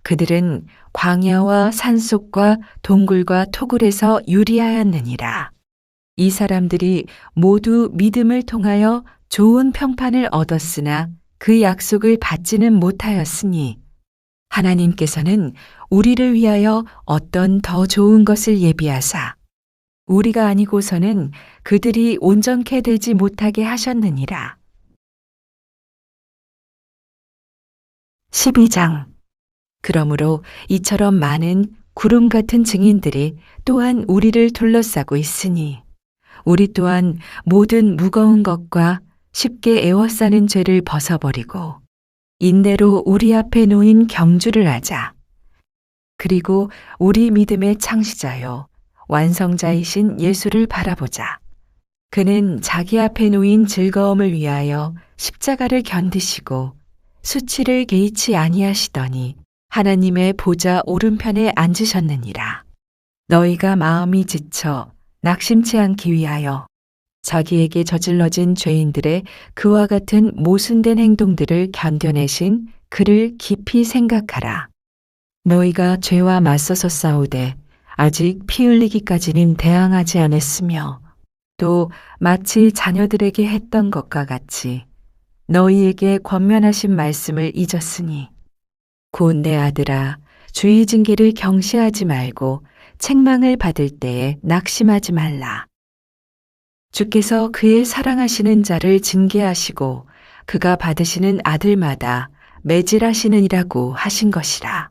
그들은 광야와 산속과 동굴과 토굴에서 유리하였느니라. 이 사람들이 모두 믿음을 통하여 좋은 평판을 얻었으나 그 약속을 받지는 못하였으니 하나님께서는 우리를 위하여 어떤 더 좋은 것을 예비하사 우리가 아니고서는 그들이 온전케 되지 못하게 하셨느니라. 12장. 그러므로 이처럼 많은 구름 같은 증인들이 또한 우리를 둘러싸고 있으니 우리 또한 모든 무거운 것과 쉽게 애워싸는 죄를 벗어버리고 인내로 우리 앞에 놓인 경주를 하자. 그리고 우리 믿음의 창시자요 완성자이신 예수를 바라보자. 그는 자기 앞에 놓인 즐거움을 위하여 십자가를 견디시고 수치를 개의치 아니하시더니 하나님의 보좌 오른편에 앉으셨느니라. 너희가 마음이 지쳐 낙심치 않기 위하여 자기에게 저질러진 죄인들의 그와 같은 모순된 행동들을 견뎌내신 그를 깊이 생각하라. 너희가 죄와 맞서서 싸우되 아직 피 흘리기까지는 대항하지 않았으며 또 마치 자녀들에게 했던 것과 같이 너희에게 권면하신 말씀을 잊었으니 곧 내 아들아 주의 징계를 경시하지 말고 책망을 받을 때에 낙심하지 말라. 주께서 그의 사랑하시는 자를 징계하시고 그가 받으시는 아들마다 매질하시느니라고 하신 것이라.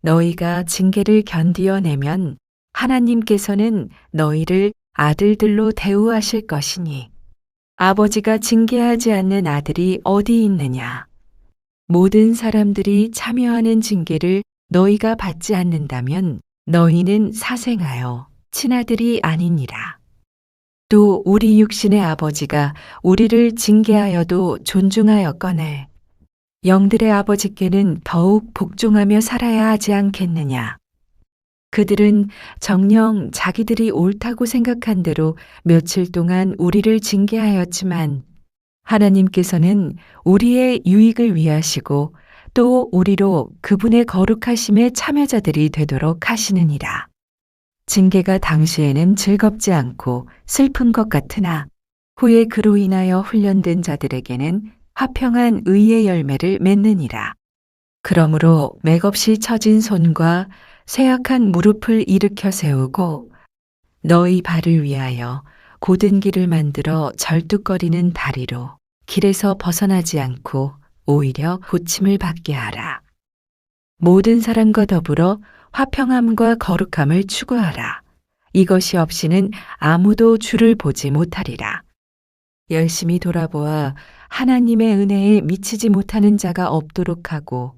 너희가 징계를 견디어내면 하나님께서는 너희를 아들들로 대우하실 것이니 아버지가 징계하지 않는 아들이 어디 있느냐. 모든 사람들이 참여하는 징계를 너희가 받지 않는다면 너희는 사생하여 친아들이 아니니라. 또 우리 육신의 아버지가 우리를 징계하여도 존중하였거늘 영들의 아버지께는 더욱 복종하며 살아야 하지 않겠느냐. 그들은 정녕 자기들이 옳다고 생각한 대로 며칠 동안 우리를 징계하였지만 하나님께서는 우리의 유익을 위하시고 또 우리로 그분의 거룩하심의 참여자들이 되도록 하시느니라. 징계가 당시에는 즐겁지 않고 슬픈 것 같으나 후에 그로 인하여 훈련된 자들에게는 화평한 의의 열매를 맺느니라. 그러므로 맥없이 처진 손과 쇠약한 무릎을 일으켜 세우고 너희 발을 위하여 곧은 길을 만들어 절뚝거리는 다리로 길에서 벗어나지 않고 오히려 고침을 받게 하라. 모든 사람과 더불어 화평함과 거룩함을 추구하라. 이것이 없이는 아무도 주를 보지 못하리라. 열심히 돌아보아 하나님의 은혜에 미치지 못하는 자가 없도록 하고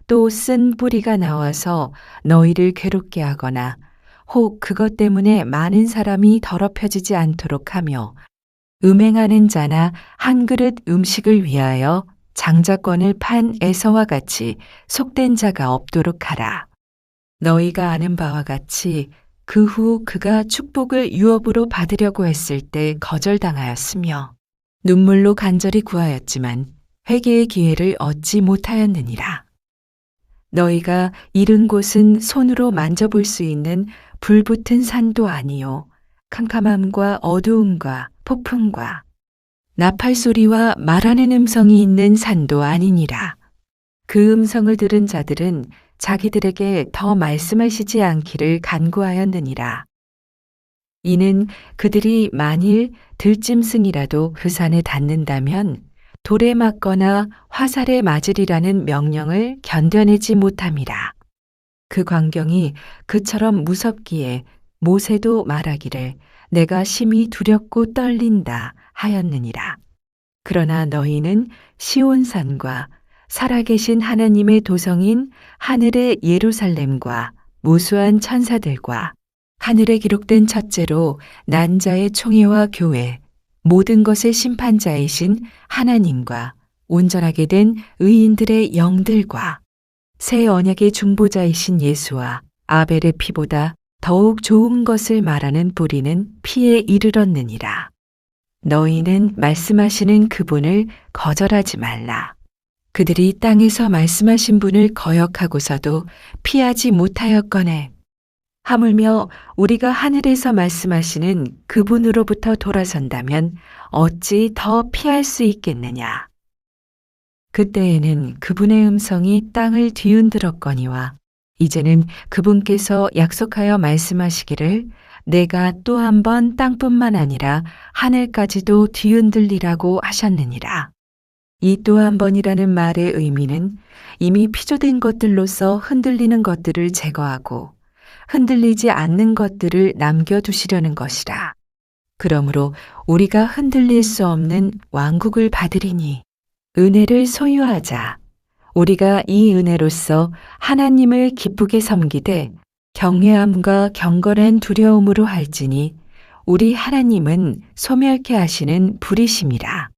또 쓴 뿌리가 나와서 너희를 괴롭게 하거나 혹 그것 때문에 많은 사람이 더럽혀지지 않도록 하며 음행하는 자나 한 그릇 음식을 위하여 장자권을 판 에서와 같이 속된 자가 없도록 하라. 너희가 아는 바와 같이 그 후 그가 축복을 유업으로 받으려고 했을 때 거절당하였으며 눈물로 간절히 구하였지만 회개의 기회를 얻지 못하였느니라. 너희가 이른 곳은 손으로 만져볼 수 있는 불붙은 산도 아니요 캄캄함과 어두움과 폭풍과 나팔 소리와 말하는 음성이 있는 산도 아니니라. 그 음성을 들은 자들은 자기들에게 더 말씀하시지 않기를 간구하였느니라. 이는 그들이 만일 들짐승이라도 그 산에 닿는다면 돌에 맞거나 화살에 맞으리라는 명령을 견뎌내지 못함이라. 그 광경이 그처럼 무섭기에 모세도 말하기를 내가 심히 두렵고 떨린다 하였느니라. 그러나 너희는 시온산과 살아계신 하나님의 도성인 하늘의 예루살렘과 무수한 천사들과 하늘에 기록된 첫째로 난자의 총회와 교회 모든 것의 심판자이신 하나님과 온전하게 된 의인들의 영들과 새 언약의 중보자이신 예수와 아벨의 피보다 더욱 좋은 것을 말하는 뿌리는 피에 이르렀느니라. 너희는 말씀하시는 그분을 거절하지 말라. 그들이 땅에서 말씀하신 분을 거역하고서도 피하지 못하였거늘 하물며 우리가 하늘에서 말씀하시는 그분으로부터 돌아선다면 어찌 더 피할 수 있겠느냐. 그때에는 그분의 음성이 땅을 뒤흔들었거니와 이제는 그분께서 약속하여 말씀하시기를 내가 또 한 번 땅뿐만 아니라 하늘까지도 뒤흔들리라고 하셨느니라. 이 또 한 번이라는 말의 의미는 이미 피조된 것들로서 흔들리는 것들을 제거하고 흔들리지 않는 것들을 남겨두시려는 것이라. 그러므로 우리가 흔들릴 수 없는 왕국을 받으리니 은혜를 소유하자. 우리가 이 은혜로서 하나님을 기쁘게 섬기되 경외함과 경건한 두려움으로 할지니 우리 하나님은 소멸케 하시는 불이심이라.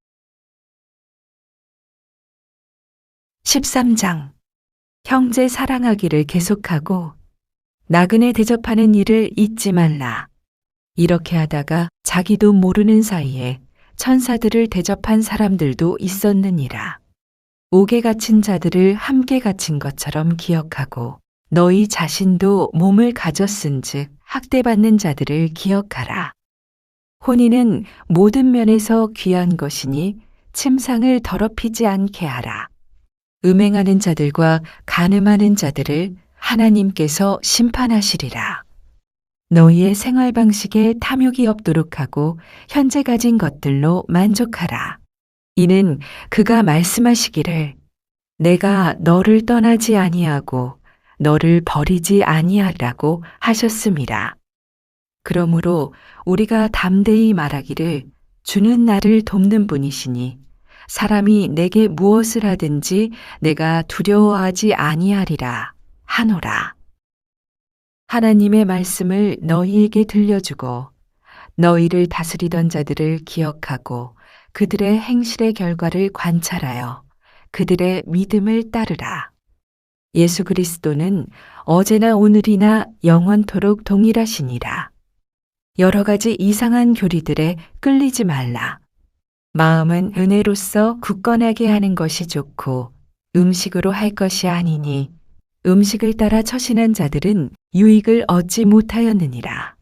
13장 형제 사랑하기를 계속하고 나그네 대접하는 일을 잊지 말라. 이렇게 하다가 자기도 모르는 사이에 천사들을 대접한 사람들도 있었느니라. 옥에 갇힌 자들을 함께 갇힌 것처럼 기억하고 너희 자신도 몸을 가졌은즉 학대받는 자들을 기억하라. 혼인은 모든 면에서 귀한 것이니 침상을 더럽히지 않게 하라. 음행하는 자들과 간음하는 자들을 하나님께서 심판하시리라. 너희의 생활 방식에 탐욕이 없도록 하고 현재 가진 것들로 만족하라. 이는 그가 말씀하시기를 내가 너를 떠나지 아니하고 너를 버리지 아니하리라고 하셨음이라. 그러므로 우리가 담대히 말하기를 주는 나를 돕는 분이시니 사람이 내게 무엇을 하든지 내가 두려워하지 아니하리라 하노라. 하나님의 말씀을 너희에게 들려주고 너희를 다스리던 자들을 기억하고 그들의 행실의 결과를 관찰하여 그들의 믿음을 따르라. 예수 그리스도는 어제나 오늘이나 영원토록 동일하시니라. 여러 가지 이상한 교리들에 끌리지 말라. 마음은 은혜로서 굳건하게 하는 것이 좋고 음식으로 할 것이 아니니 음식을 따라 처신한 자들은 유익을 얻지 못하였느니라.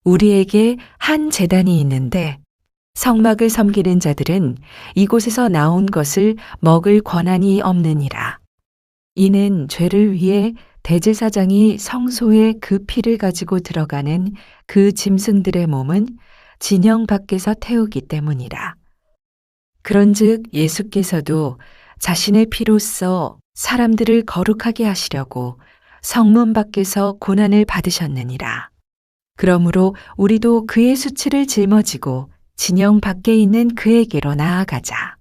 우리에게 한 제단이 있는데 성막을 섬기는 자들은 이곳에서 나온 것을 먹을 권한이 없느니라. 이는 죄를 위해 대제사장이 성소에 그 피를 가지고 들어가는 그 짐승들의 몸은 진영 밖에서 태우기 때문이라. 그런즉 예수께서도 자신의 피로써 사람들을 거룩하게 하시려고 성문 밖에서 고난을 받으셨느니라. 그러므로 우리도 그의 수치를 짊어지고 진영 밖에 있는 그에게로 나아가자.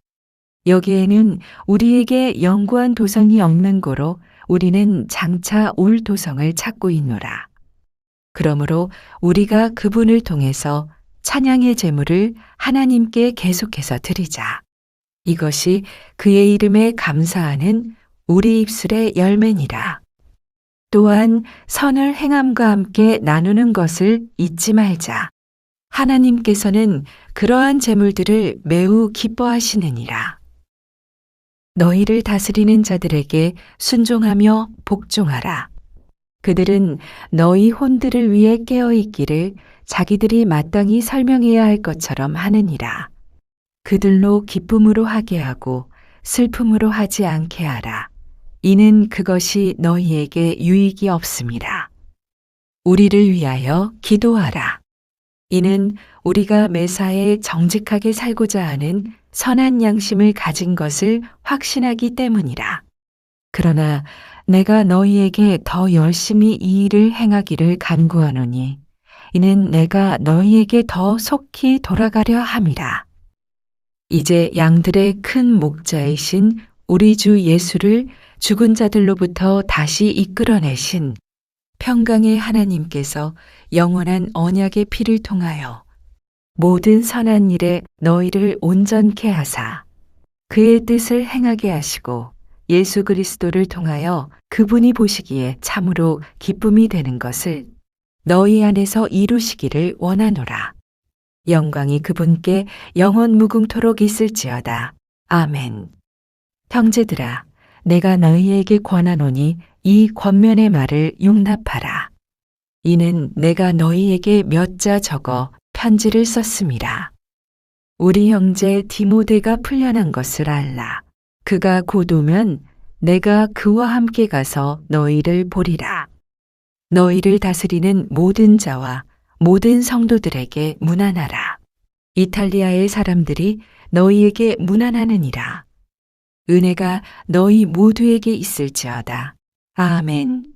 여기에는 우리에게 영구한 도성이 없는 고로 우리는 장차 올 도성을 찾고 있노라. 그러므로 우리가 그분을 통해서 찬양의 제물을 하나님께 계속해서 드리자. 이것이 그의 이름에 감사하는 우리 입술의 열매니라. 또한 선을 행함과 함께 나누는 것을 잊지 말자. 하나님께서는 그러한 제물들을 매우 기뻐하시느니라. 너희를 다스리는 자들에게 순종하며 복종하라. 그들은 너희 혼들을 위해 깨어 있기를 자기들이 마땅히 설명해야 할 것처럼 하느니라. 그들로 기쁨으로 하게 하고 슬픔으로 하지 않게 하라. 이는 그것이 너희에게 유익이 없습니다. 우리를 위하여 기도하라. 이는 우리가 매사에 정직하게 살고자 하는 선한 양심을 가진 것을 확신하기 때문이라. 그러나 내가 너희에게 더 열심히 이 일을 행하기를 간구하노니 이는 내가 너희에게 더 속히 돌아가려 함이라. 이제 양들의 큰 목자이신 우리 주 예수를 죽은 자들로부터 다시 이끌어내신 평강의 하나님께서 영원한 언약의 피를 통하여 모든 선한 일에 너희를 온전케 하사 그의 뜻을 행하게 하시고 예수 그리스도를 통하여 그분이 보시기에 참으로 기쁨이 되는 것을 너희 안에서 이루시기를 원하노라. 영광이 그분께 영원 무궁토록 있을지어다. 아멘. 형제들아, 내가 너희에게 권하노니 이 권면의 말을 용납하라. 이는 내가 너희에게 몇 자 적어 편지를 썼습니다. 우리 형제 디모데가 풀려난 것을 알라. 그가 곧 오면 내가 그와 함께 가서 너희를 보리라. 너희를 다스리는 모든 자와 모든 성도들에게 문안하라. 이탈리아의 사람들이 너희에게 문안하느니라. 은혜가 너희 모두에게 있을지어다. 아멘.